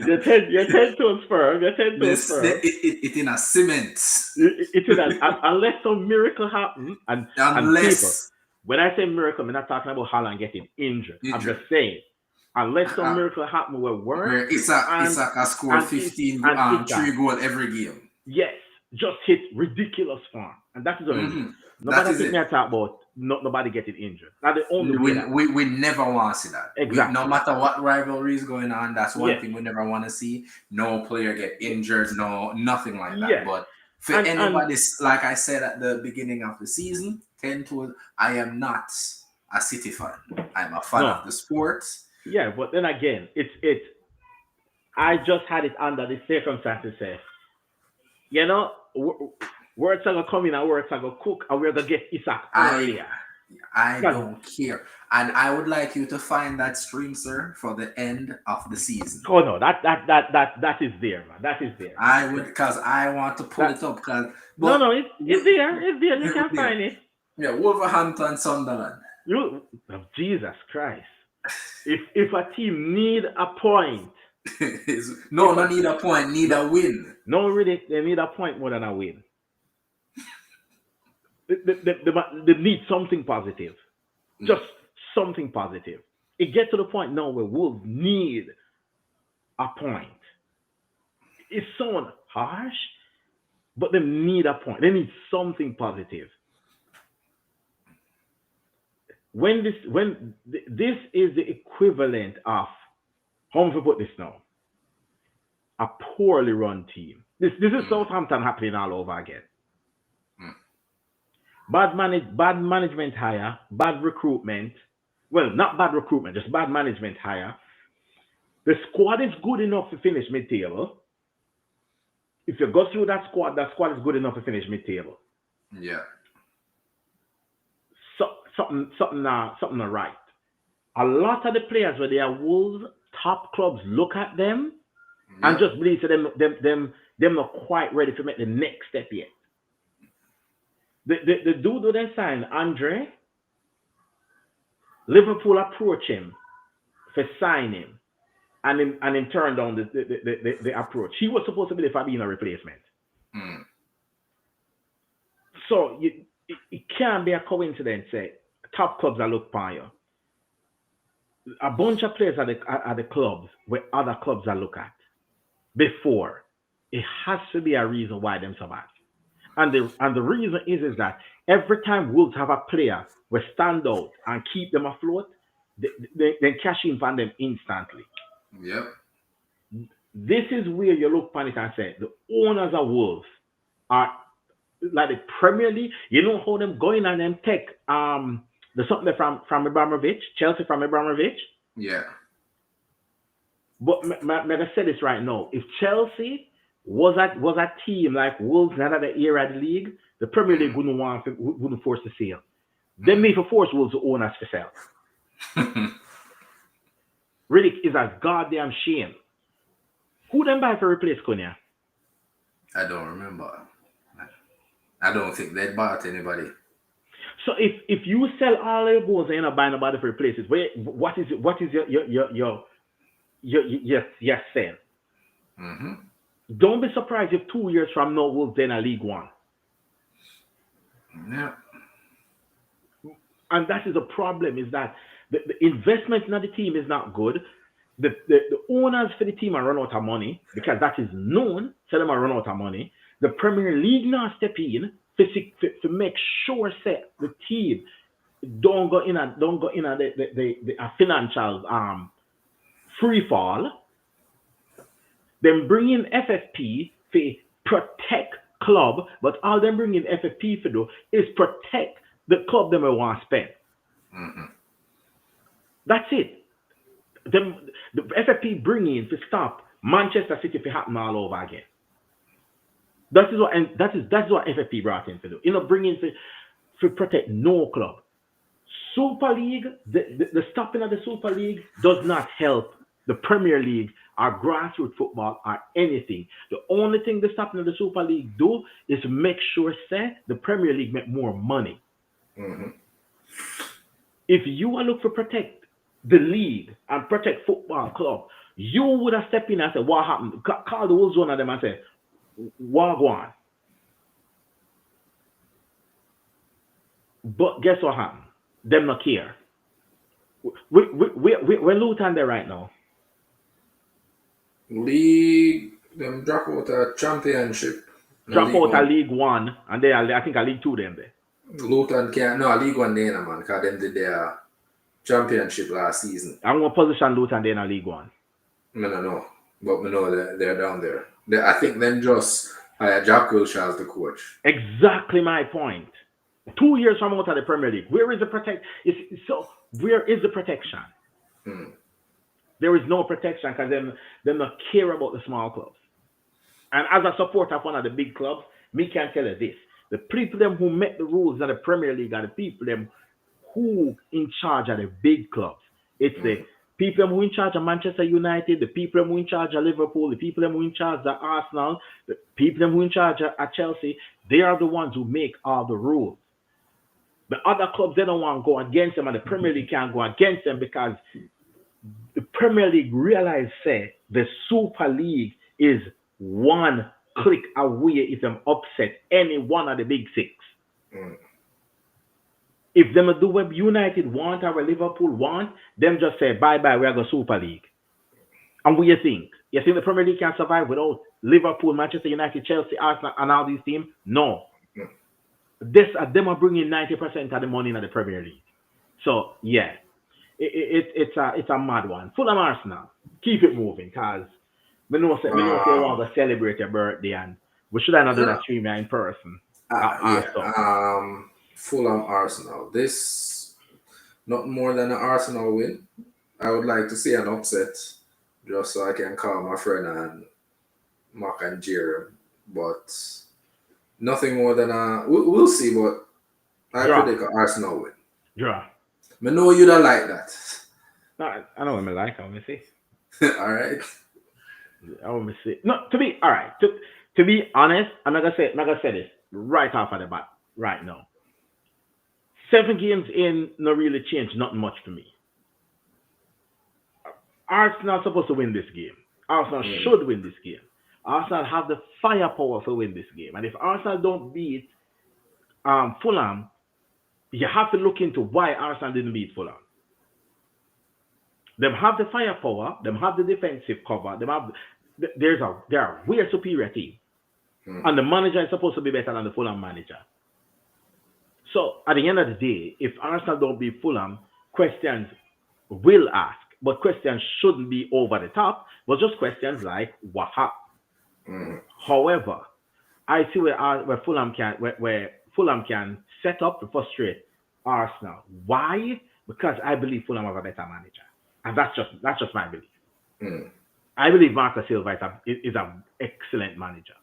you're 10 toes firm. You're 10 toes firm. It in a cement. It is that unless some miracle happen, and people, Unless when I say miracle, I'm not talking about Haaland getting injured. I'm injured. just saying, unless some Uh, miracle happen where where work Isaac scored and 15 Isaac, 3 goal every game. yes, just hit ridiculous form, and that is what I mean. Mhm. That Nobody is think it. me talk about nobody getting injured. That's the only way. We never want to see that. Exactly. No matter what rivalry is going on, that's one Yes. thing we never want to see. No player get injured, no nothing like that. Yes. But for And- anybody, like I said at the beginning of the season, 10 to I am not a City fan. I'm a fan No. of the sport. Yeah, but then again, it's. I just had it under the circumstances. Say, you know, words are gonna come in and words are gonna cook, and we're gonna get Isaac earlier. I don't care. And I would like you to find that stream, sir, for the end of the season. Oh no, that is there, man. That is there. I would, because I want to pull it up. No, it's there. It's there. You can find it. Yeah, Wolverhampton, Sunderland. Jesus Christ. If a team need a point. No need a point, need a win. No, really, they need a point more than a win. They need something positive. Just something positive. It gets to the point now where Wolves need a point. It sounds harsh, but they need a point. They need something positive. When this is the equivalent of, how am I put this now? A poorly run team. This is Southampton happening all over again. Bad management hire, bad recruitment. Well, not bad recruitment, just bad management hire. The squad is good enough to finish mid-table. If you go through that squad is good enough to finish mid-table. Yeah. Something not right. A lot of the players where they are Wolves top clubs look at them and just believe that them not quite ready to make the next step yet. The dude who they signed, Andre, Liverpool approached him for sign him, and him turned down the approach. He was supposed to be the Fabinho replacement. So it can't be a coincidence that top clubs are look upon you. A bunch of players are the clubs where other clubs are look at before. It has to be a reason why them so bad. And the reason is that every time Wolves have a player will stand out and keep them afloat, they cash in on them instantly. Yep. This is where you look upon it and say the owners of Wolves are like the Premier League. You know how them going and them take the something from Abramovich, Chelsea from Abramovich. Yeah. But I'm gonna say this right now: if Chelsea was a team like Wolves in another era of the league, the Premier League wouldn't force the sale. They may force Wolves to own us for sale. Really, is a goddamn shame. Who them buy for replace Cunha? I don't remember. I don't think they bought anybody. So if you sell all your goals and you're not buying nobody for replaces, what is your sale? Mm-hmm. Don't be surprised if 2 years from now Wolves then a League One. Yeah. And that is a problem, is that the investment in the team is not good. The owners for the team are run out of money, because that is known, so them are run out of money. The Premier League now step in to make sure that the team don't go in the financial free fall. Then bring in FFP to protect club, but all them bring in FFP for do is protect the club them want to spend. Mm-hmm. That's it. The FFP bring in to stop Manchester City to happen all over again. That is what FFP brought in to do. Bring in to protect no club. Super League, the stopping of the Super League does not help the Premier League or grassroots football or anything. The only thing the stopping of the Super League do is make sure the Premier League make more money. Mm-hmm. If you are looking to protect the league and protect football club, you would have stepped in and said, what happened? Call the Wolves one of them and say, what go on? But guess what happened? Them not care. We're Luton there right now. League, them drop out a championship. Drop out a League One, and they are, I think, a League Two them there. Luton can't, no, League One there, man, because them did their championship last season. I'm going to position Luton there in a League One. No. But we know they're down there. I think them just Jack Wilshere as the coach. Exactly my point. 2 years from out of the Premier League, where is the where is the protection? There is no protection, because they don't care about the small clubs. And as a supporter of one of the big clubs, Me can tell you this. The people them who make the rules in the Premier League are the people them who in charge of the big clubs. It's the people them who in charge of Manchester United, the people them who in charge of Liverpool, the people them who in charge of Arsenal, the people them who in charge of Chelsea. They are the ones who make all the rules. The other clubs, they don't want to go against them, and the Premier League can't go against them because the Premier League realize say the Super League is one click away if them upset any one of the big six. If them do what United want or what Liverpool want, them just say bye bye, we are going Super League. And what do you think? You think the Premier League can survive without Liverpool, Manchester United, Chelsea, Arsenal, and all these teams? No. Them are bringing 90% of the money in the Premier League. So yeah, it's a mad one. Fulham Arsenal, keep it moving, cause we know say want to celebrate your birthday, and we should have not do that stream in person. Fulham Arsenal. This not more than an Arsenal win. I would like to see an upset, just so I can call my friend and Mark and Jerry, but nothing more than we'll see, but I predict an Arsenal win. Draw. I know you don't like that. No, I know what I like. I want to see. All right. I want to see. No, to be all right. To be honest, I'm not gonna say this right off of the bat right now. 7 games in, not really changed nothing much for me. Arsenal supposed to win this game. Arsenal should win this game. Arsenal have the firepower to win this game. And if Arsenal don't beat Fulham, you have to look into why Arsenal didn't beat Fulham. They have the firepower, they have the defensive cover, they are a way superior team. And the manager is supposed to be better than the Fulham manager. So at the end of the day, if Arsenal don't beat Fulham, questions will ask, but questions shouldn't be over the top, but just questions like what happened. However, I see where Fulham can set up to frustrate Arsenal. Why? Because I believe Fulham have a better manager, and that's just my belief. I believe Marco Silva is an excellent manager,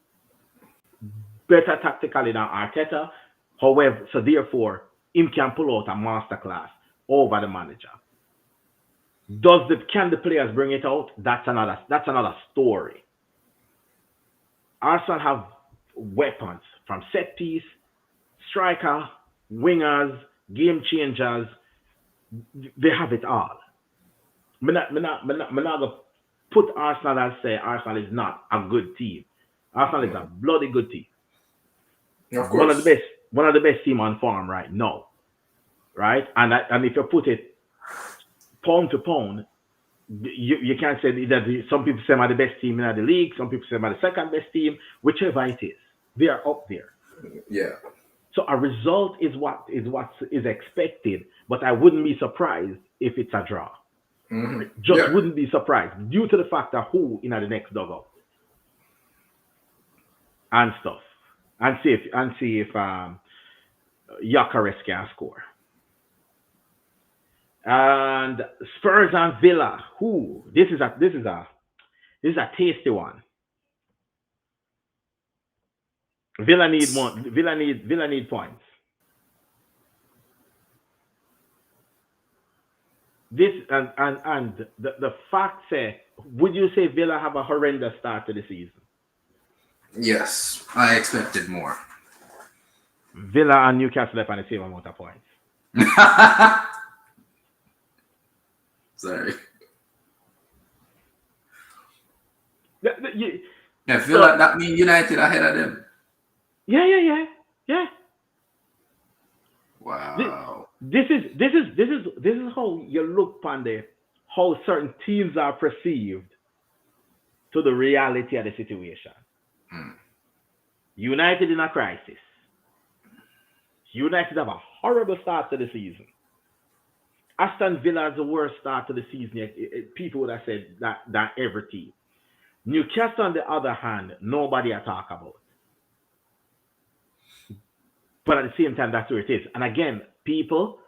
better tactically than Arteta. However, so therefore, him can pull out a masterclass over the manager. Can the players bring it out? That's another story. Arsenal have weapons from set piece, striker, wingers, game changers. They have it all. I'm not gonna put Arsenal and say Arsenal is not a good team. Arsenal is a bloody good team. Of course. One of the best team on form right now, right? And if you put it pound to pound, you can't say that some people say I'm the best team in the league, some people say I'm the second best team, whichever it is, they are up there. Yeah. So a result is what is expected, but I wouldn't be surprised if it's a draw. Wouldn't be surprised due to the fact that who in the next dugout and stuff, and see if Gyökeres can score. And Spurs and Villa. This is a tasty one. Villa need more. Villa need points. This and the fact say, would you say Villa have a horrendous start to the season? Yes, I expected more. Villa and Newcastle left on the same amount of points. Sorry. Yeah, Villa, that means United ahead of them. Yeah. Wow. This is how you look upon how certain teams are perceived to the reality of the situation. United in a crisis. United have a horrible start to the season. Aston Villa is the worst start to the season. People would have said that every team. Newcastle, on the other hand, nobody I talk about. But at the same time, that's where it is. And again, people,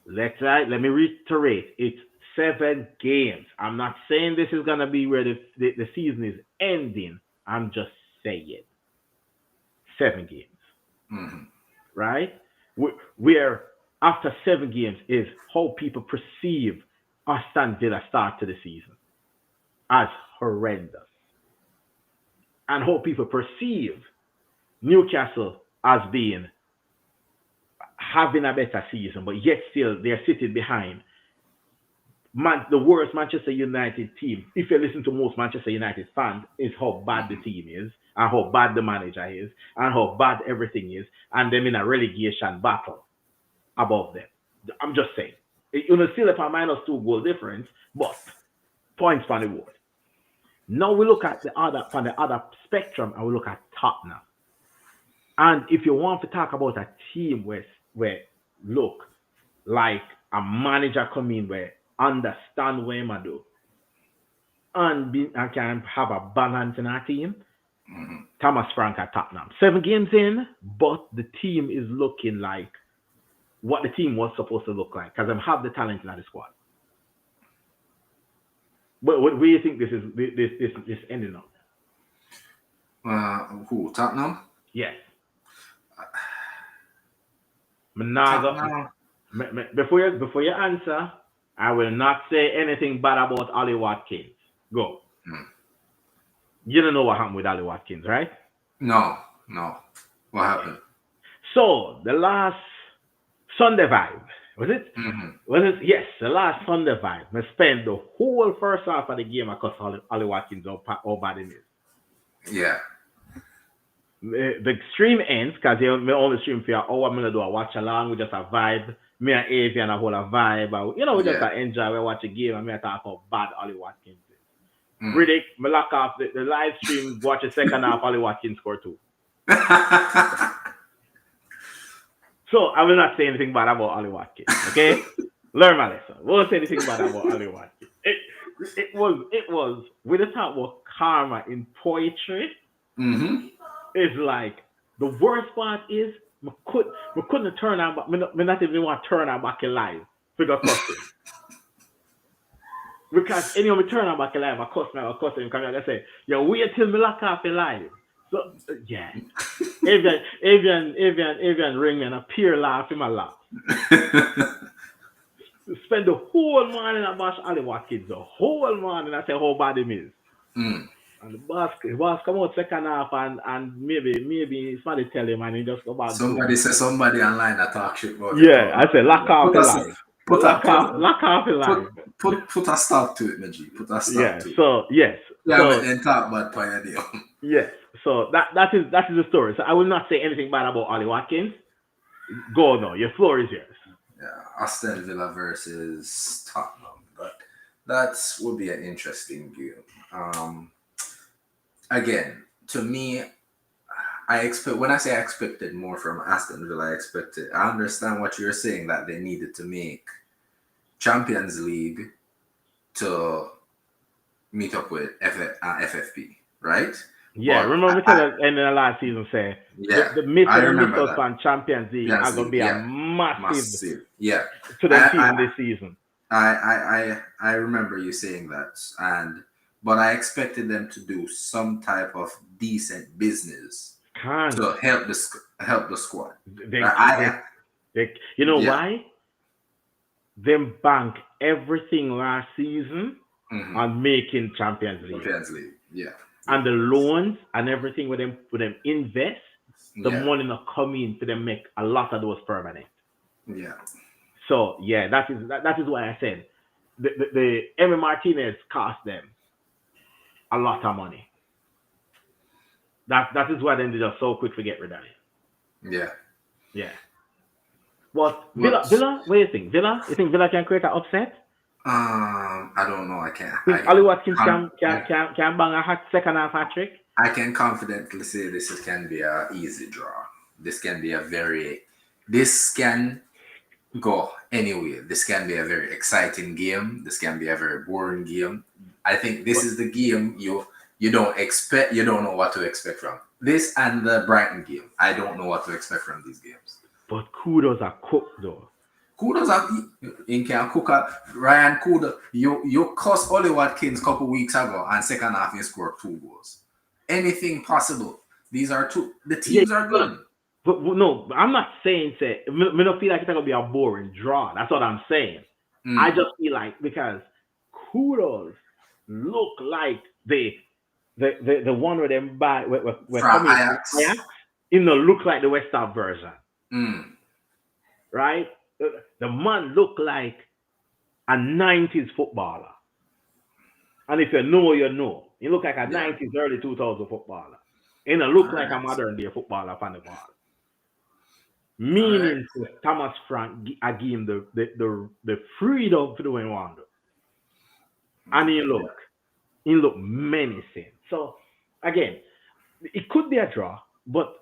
let me reiterate, it's 7 games. I'm not saying this is going to be where the season is ending. I'm just saying. 7 games, Mm-hmm. right? Where after 7 games is how people perceive Aston Villa start to the season as horrendous, and how people perceive Newcastle as being having a better season, but yet still they're sitting behind the worst Manchester United team. If you listen to most Manchester United fans, is how bad the team is, and how bad the manager is, and how bad everything is, and them in a relegation battle above them. I'm just saying. You know, still a -2 goal difference, but points on the board. Now we look at the other from the other spectrum, and we look at Tottenham. And if you want to talk about a team where look like a manager come in where understand what him do and can have a balance in our team, Thomas Frank at Tottenham. 7 games in, but the team is looking like what the team was supposed to look like because they have the talent in the squad. But what do you think this ending up? Who? Tottenham? Yes. Before you answer, I will not say anything bad about Ollie Watkins. Go. You don't know what happened with Ollie Watkins, right? No. What happened? So the last Sunday vibe, was it? Mm-hmm. Was it? Yes, the last Sunday vibe. I spent the whole first half of the game because Ollie Watkins how bad it is. Yeah. The stream ends because they only stream for I'm gonna do a watch along. We just a vibe. Me and Avian a whole a vibe. We just enjoy. We watch a game and me talk how bad Ollie Watkins is. Riddick, me lock off the live stream. Watch the second half. Ollie Watkins score 2. So I will not say anything bad about Ollie Watkins. Okay, learn my lesson. Won't say anything bad about Ollie Watkins. It was we just talk about karma in poetry. Mm-hmm. It's like the worst part is we couldn't turn our back. Me not even want to turn our back alive because cussing. Because anyone we turn our back alive, I cuss him. Come here, I say, yo, wait till me lock off alive. So yeah, Avian ring me and a pure laugh in my lap. Spend the whole morning at bash Ollie Watkins, the whole morning. I say how bad him is. And the boss come out second half and maybe somebody tell him and he just go back. Somebody online that talk shit about it. I say lock off the line. Lock off the line. Put a stop to it, Maji. Put a stop to it. So yes. Yeah, but then talk about Pioneer. Yes. So that is the story. So I will not say anything bad about Ollie Watkins. Go now. Your floor is yours. Yeah, Aston Villa versus Tottenham. But that would be an interesting game. Again, to me, when I say I expected more from Aston Villa, I understand what you're saying, that they needed to make Champions League to meet up with FFP, right? Yeah, but remember at the end of the last season say the miss on Champions League are going to be a massive to the team this season. I remember you saying that, but I expected them to do some type of decent business to help the squad. Why? Them bank everything last season on making Champions League. Yeah. And the loans and everything with them invest, the money not come in for them make a lot of those permanent. Yeah. So yeah, that is why I said the Emi Martinez cost them a lot of money. That is why they're just so quick to get rid of it. Yeah. Yeah. But Villa, what do you think? You think Villa can create an upset? I don't know. I can't. Ollie Watkins can bang a second half hat trick? I can confidently say this can be an easy draw. This can go anywhere. This can be a very exciting game. This can be a very boring game. I think this is the game you don't expect. You don't know what to expect from this and the Brighton game. I don't know what to expect from these games. But kudos are cooked though. Kudos are in can cook up. Ryan Kudos, you cost Ollie Watkins a couple weeks ago and second half you scored 2 goals. Anything possible. These are two. The Yeah, teams are good. but no, I'm not saying say. Me don't feel like it's gonna be a boring draw. That's what I'm saying. I just feel like because kudos look like the one where them by we're From coming Ajax. Ajax, it no look like the West Ham version, Mm. right? The man look like a 90s footballer. And if you know, you know. He look like a Yeah. 90s, early 2000 footballer. He don't look All like a right. modern day footballer on the ball. All right. Meaning Thomas Frank I give him the freedom to do what he want to. And he look menacing. So again, it could be a draw, but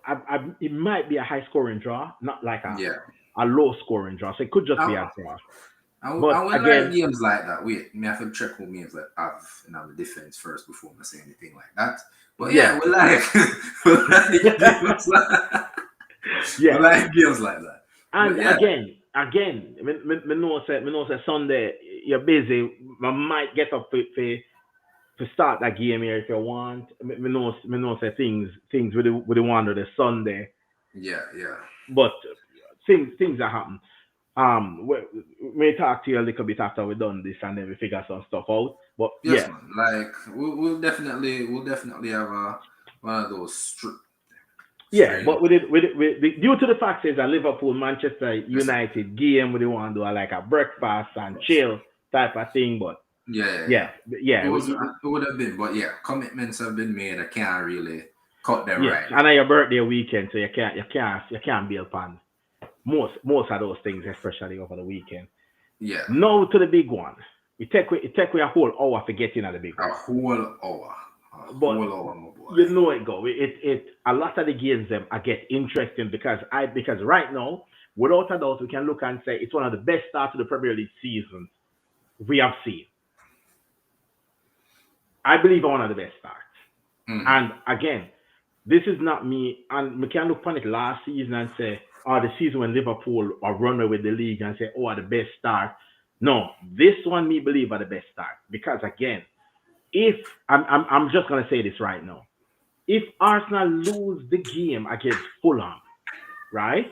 it might be a high scoring draw, not like Yeah. a low scoring draw. So it could just be a I, draw. I But will like again, games like that. Wait, me have to check who games that have the defense first before I say anything like that. But yeah, yeah, we like we like games like we yeah. like games like that. And But yeah, again, me know say Sunday you're busy. I might get up to start that game here if you want. Me know say things with the one of the Sunday, yeah, yeah. but things that happen. We talk to you a little bit after we done this and then we figure some stuff out. But Yes, yeah, man. Like we'll definitely have one of those yeah. strange. But due to the fact is that Liverpool Manchester United game we want to do like a breakfast and chill type of thing. But Yeah. yeah, It would have been, but yeah, commitments have been made. I can't really cut them yeah. right. And on your birthday weekend, so you can't be upon most of those things, especially over the weekend. Yeah, Now to the big one. It take a whole hour for getting at the big a one. whole hour, But my boy. you know it go. It a lot of the games them I get interesting because right now, without a doubt, we can look and say it's one of the best starts to the Premier League season we have seen. I believe one of the best starts. Mhm. And again, this is not me, and we can look upon it last season and say, oh, the season when Liverpool are running with the league and say, oh, the best start. No, this one me believe are the best start because again, if I'm just gonna say this right now, if Arsenal lose the game against Fulham, right,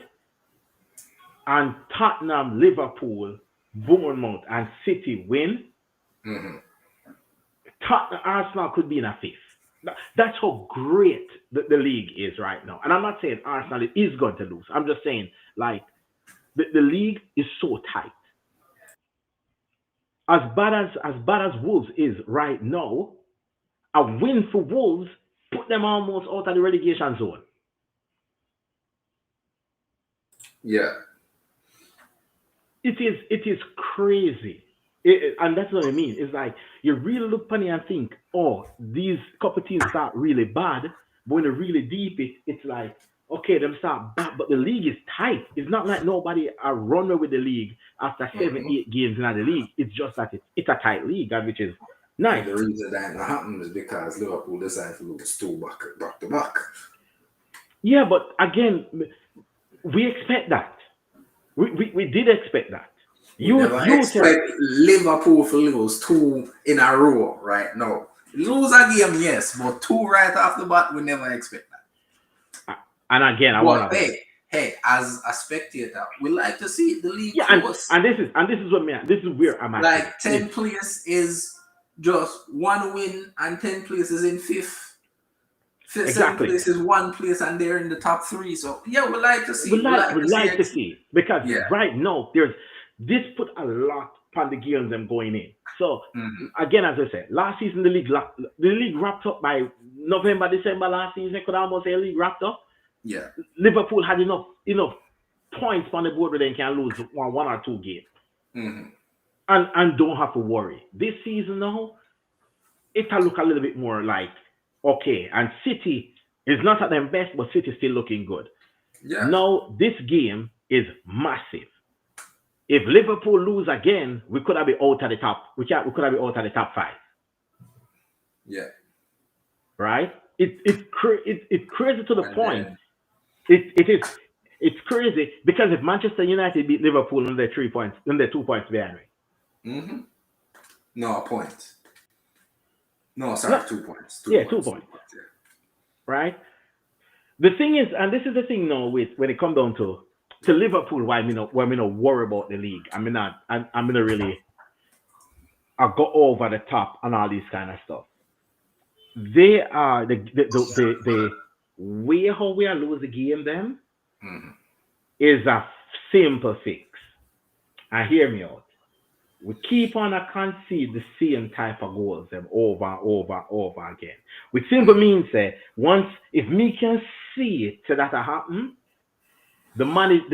and Tottenham, Liverpool, Bournemouth, and City win, Mhm. Tottenham, Arsenal could be in a fifth. That's how great the league is right now. And I'm not saying Arsenal is going to lose. I'm just saying, like, the league is so tight. As bad as Wolves is right now, a win for Wolves put them almost out of the relegation zone. Yeah, It is crazy. And that's what I mean. It's like you really look funny and think, oh, these couple teams start really bad, but when they're really deep, it's like, okay, them start bad, but the league is tight. It's not like nobody are running with the league after seven, Mhm. 8 games in the league. It's just that it's a tight league, and which is And nice. the reason that happened is because Liverpool decided to lose two back to back. Yeah, but again, we expect that. We did expect that. We You never you tell expect Liverpool to lose two in a row right now. Lose a game, yes, but two right off the bat, we never expect that. and again I But want to hey, as a spectator, we like to see the league yeah, and close. and this is what me this is where I'm at with it. Like 10 place is just one win, and 10 places in fifth. Seven Exactly. places, one place, and they're in the top three. So yeah, we like to see. We like to see because Yeah. right now there's this put a lot on the games them going in. So Mhm. again, as I said, last season the league wrapped up by November, December last season. Could almost say the league wrapped up. Yeah. Liverpool had enough points on the board where they can lose one or two games Mhm. and don't have to worry. This season now, it'll look a little bit more like okay. And City is not at their best, but City still looking good. Yeah. Now this game is massive. If Liverpool lose again, we could have been out of the top. We could have been out of the top five, Yeah. right? It's crazy to the And point. then It's crazy because if Manchester United beat Liverpool in their 3 points, then they're 2 points behind. mhm. No, a point. No, No, sorry, 2 points. 2 yeah, points. 2 points, right? The thing is, and this is the thing now with when it comes down to Liverpool, why me not worry about the league. I'm gonna really I go over the top and all this kind of stuff. They are the way how we are losing the game them Mhm. is a simple fix. And hear me out. We keep on a concede the same type of goals them over and over and over again. Which simply means that once if me can see it so that happen, the money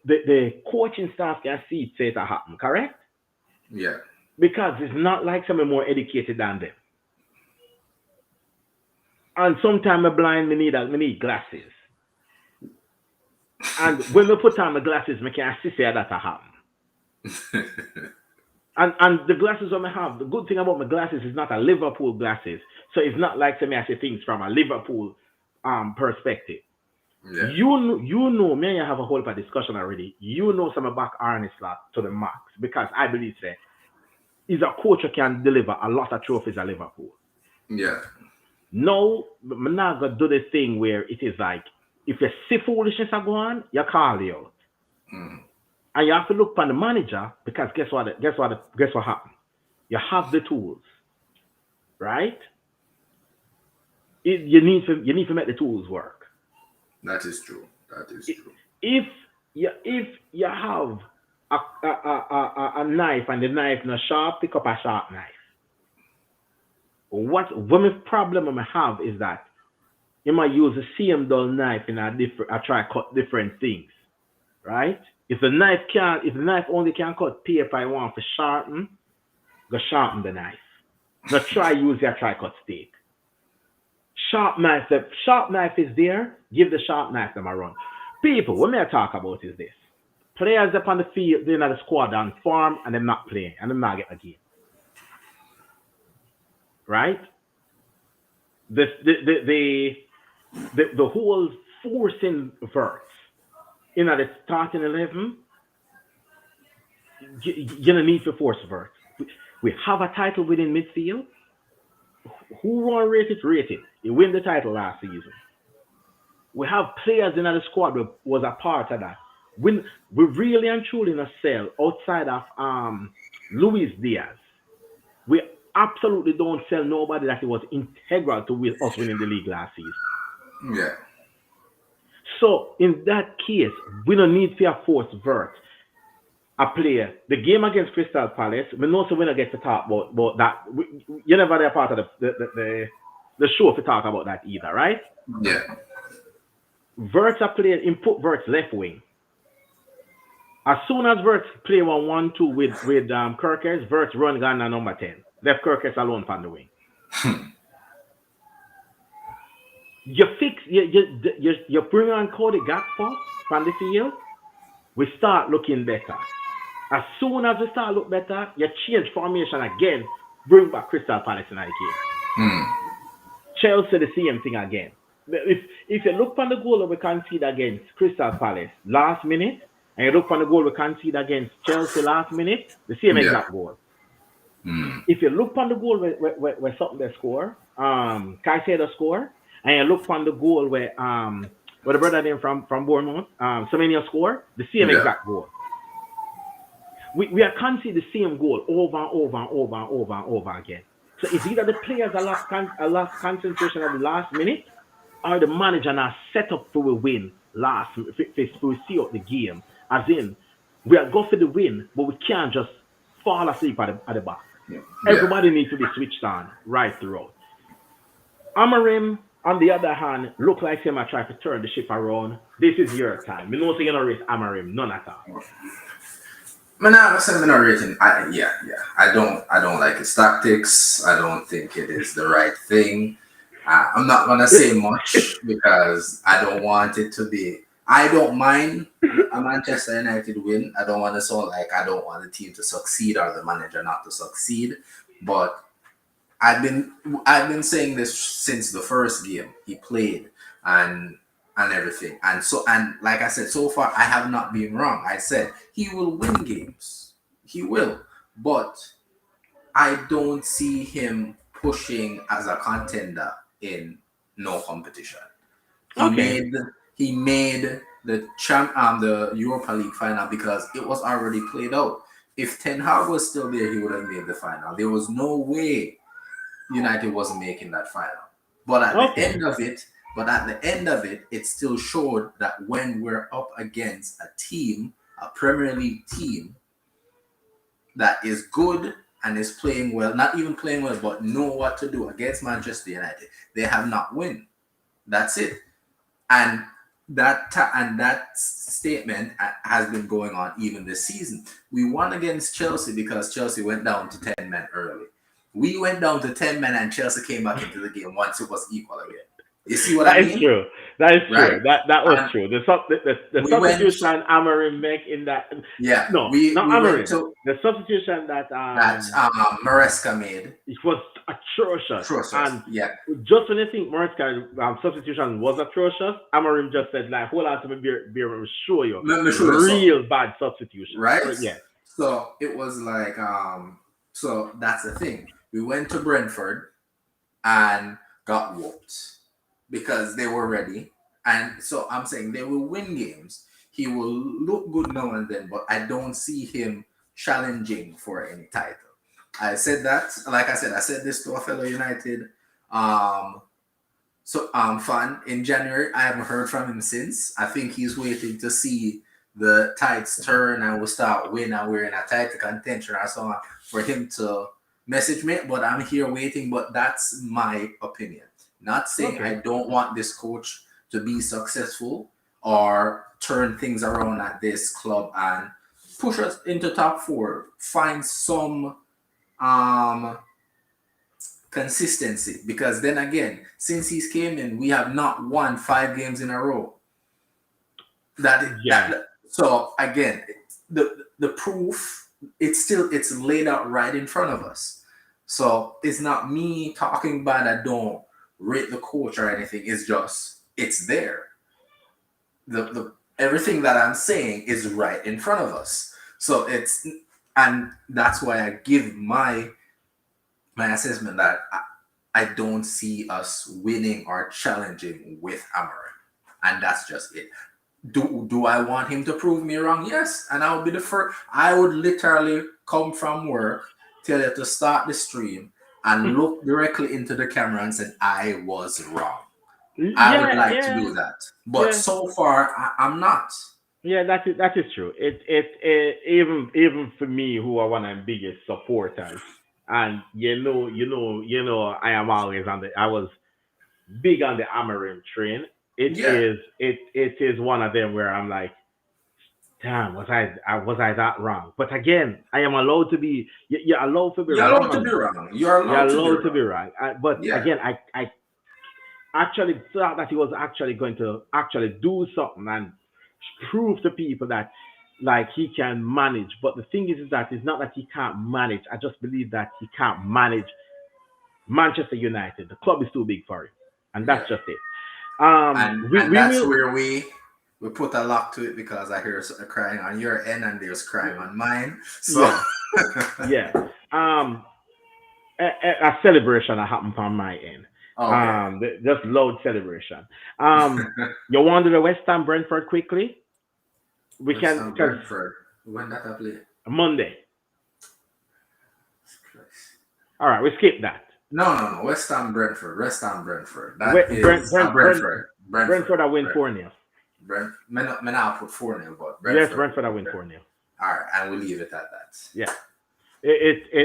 the coaching staff can see it say it happen, correct? Yeah. Because it's not like someone more educated than them. And sometimes I'm blind, me need glasses. And when we put on my glasses, I can see say that happen. And the glasses I have, the good thing about my glasses is not a Liverpool glasses. So it's not like to me I see things from a Liverpool perspective. Yeah. You know, me and you have a whole lot of discussion already. You know some back Arne Slot to the max because I believe that he's a coach who can deliver a lot of trophies at Liverpool. Yeah. No, I'm not gonna do this thing where it is like if you see foolishness are going on, you call you out. Mhm. And you have to look for the manager because guess what happened? You have the tools, right? You need to make the tools work. That is true. That is true. If you have a knife and the knife not sharp, pick up a sharp knife. What one problem I have is that you might use the same dull knife in a different I try cut different things, right? If the knife only can cut paper I want to sharpen, go sharpen the knife. Not try use your try cut steak. Sharp knife is there, give the sharp knife them a run. People, what may I talk about is this. Players up on the field, they're not the squad on form and they're not playing and they're not getting a game. Right? The the the the, the whole forcing verts in the starting 11, you don't need to force verts. We have a title within midfield. Who won rated? Rated. He win the title last season. We have players in the squad that was a part of that. We really and truly in a cell outside of Luis Diaz. We absolutely don't sell nobody that it was integral to us winning the league last season. Yeah. So in that case, we don't need to force vert a player. The game against Crystal Palace, we know so we don't get to talk about that. You never there part of the show to talk about that either, right? Yeah. Verts are played in put Verts left wing. As soon as Verts play 1-1-2 with Kirkers, Verts run Ghana number 10. Left Kirkers alone on the wing. You bring on Cody Gakpo from the field, we start looking better. As soon as we start look better, you change formation again, bring back Crystal Palace in the game. Mm. Chelsea the same thing again. If you look on the goal that we concede against Crystal Palace last minute, and you look on the goal we concede against Chelsea last minute, the same Yeah. exact goal. Mm. If you look on the goal where something they score, Caicedo score, and you look on the goal where the brother name from Bournemouth, Semenyo score, the same Yeah. exact goal. We are conceding the same goal over and over and over and over and over again. So it's either the players are lost concentration at the last minute, or the manager now set up for a win last to see out the game. As in, we are go for the win, but we can't just fall asleep at the back. Yeah. Everybody needs to be switched on right throughout. Amarim, on the other hand, look like him I try to turn the ship around. This is your time. Me know say you don't rate Amarim, none at all. I'm not saying I'm not rating. I don't like his tactics. I don't think it is the right thing. I'm not gonna say much because I don't want it to be. I don't mind a Manchester United win. I don't want to sound like I don't want the team to succeed or the manager not to succeed. But I've been saying this since the first game he played and everything. And like I said, so far I have not been wrong. I said he will win games. He will. But I don't see him pushing as a contender in no competition. Okay. He made the Europa League final because it was already played out. If Ten Hag was still there, he would have made the final. There was no way United wasn't making that final. But at the Okay. end of it, it still showed that when we're up against a team, a Premier League team that is good and is playing well, not even playing well, but know what to do against Manchester United, they have not won. That's it. And that statement has been going on even this season. We won against Chelsea because Chelsea went down to 10 men early. We went down to 10 men and Chelsea came back into the game once it was equal again. You see what I That mean? is true. That is Right? true. That was And true. The we went, substitution Amarim make in that yeah, no, we not went Amarim. to The substitution that that Maresca made. it was atrocious. And Yeah, just when you think Mariska's substitution was atrocious, Amarim just said like, hold on to me, beer, show you let me show you something. real bad substitution. Right? So, yeah. So it was like so that's the thing. We went to Brentford and got whooped because they were ready. And so I'm saying they will win games. He will look good now and then, but I don't see him challenging for any title. I said that, like I said this to a fellow United fan in January. I haven't heard from him since. I think he's waiting to see the tides turn and we'll start winning and we're in a title contention or so on for him to message me. But I'm here waiting. But that's my opinion. Not saying I don't want this coach to be successful or turn things around at this club and push us into top four. Find some consistency, because then again, since he's came in, we have not won 5 games in a row. So again, the proof it's laid out right in front of us. So it's not me talking bad. I don't rate the coach or anything. It's just it's there. The everything that I'm saying is right in front of us. So and that's why I give my assessment that I don't see us winning or challenging with Amarim, and that's just it. Do I want him to prove me wrong? Yes, and I would be the first. I would literally come from work, tell you to start the stream, and look directly into the camera and said I was wrong. I would like to do that, but so far I'm not. Yeah, that is true. Even for me, who are one of the biggest supporters, and I am always I was big on the Amarim train. It is one of them where I'm like, damn, was I that wrong? But again, I am allowed to be. You're allowed to be You're wrong. allowed to be wrong. You're allowed to be wrong. But again, I actually thought that he was actually going to actually do something and prove to people that like he can manage. But the thing is that it's not that he can't manage. I just believe that he can't manage Manchester United. The club is too big for him, and that's just it. And that's where we put a lock to it, because I hear crying on your end and there's crying on mine. So yeah. A celebration that happened on my end. Okay. Just loud celebration. You want to do the West Ham Brentford quickly? We West Ham Brentford. When that I play? Monday. All right, we skip that. No. West Ham Brentford. Brentford. Brentford I win 4-0. I'll put 4-0, but Brentford. Yes, Brentford I win 4-0. All right, and we'll leave it at that. Yeah.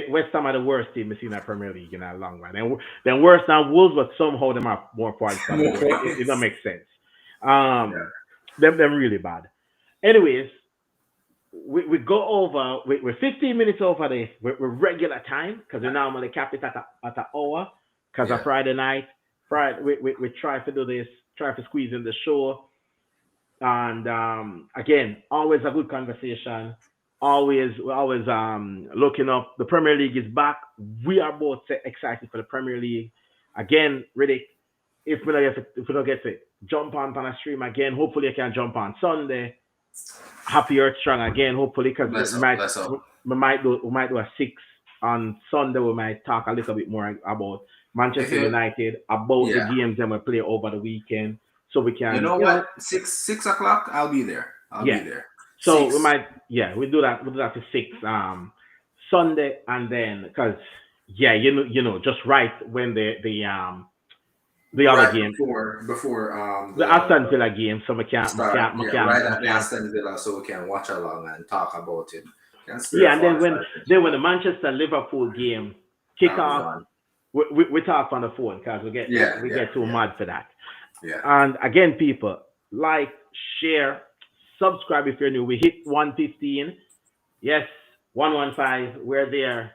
West Ham are the worst team we've seen in the Premier League in a long run. And then worse than Wolves, but somehow them have more points. It don't make sense. Them really bad. Anyways, we go over. We're 15 minutes over we're regular time, because we normally cap it at an hour because of Friday night. We try to do this, try to squeeze in the show, and again, always a good conversation. We're always looking up. The Premier League is back. We are both excited for the Premier League. Again, Riddick, if we don't get to jump on a stream again, hopefully you can jump on Sunday. Happy Earth Strong again, hopefully, because we might do a 6 on Sunday. We might talk a little bit more about Manchester United, about the games that we play over the weekend. so we can. You know what? 6 o'clock. I'll be there. I'll Yeah. be there. So 6. we might, we do that. We do that for 6 Sunday, and then because just right when the other Right game, before the Aston Villa game, so we start. Yeah, right at the can't. Aston Villa, so we can watch along and talk about it. Can spare Yeah, and then 45 when the Manchester Liverpool game kick That'll be off, on. we talk on the phone because we get too mad for that. Yeah. And again, people, like, share, subscribe if you're new. We hit 115. Yes, 115. We're there.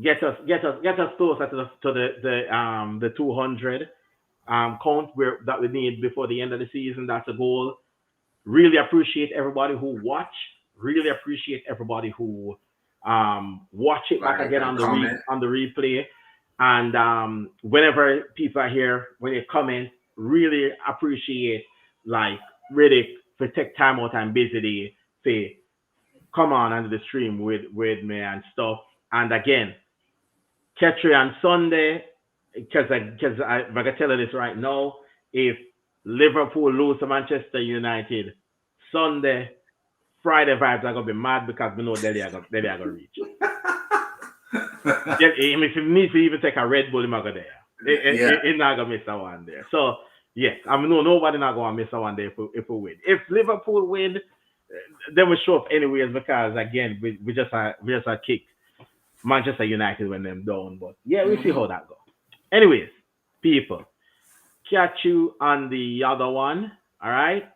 Get us closer to the 200 count that we need before the end of the season. That's a goal. Really appreciate everybody who watch. Really appreciate everybody who watch it back again on the replay. And whenever people are here, when they comment, really appreciate, like, Riddick for take time out and busy day to come on under the stream with me and stuff. And again, catch you on Sunday because I'm gonna tell you this right now. If Liverpool lose to Manchester United Sunday, Friday vibes are gonna be mad because we know they are gonna reach. If he needs to even take a Red Bull, he's not gonna there. He's not gonna miss a one there. So yes, I mean, nobody not gonna miss a one there if we win. If Liverpool win, then we show up anyways because again we just kick Manchester United when them down. But yeah, we'll see how that goes. Anyways, people, catch you on the other one. All right.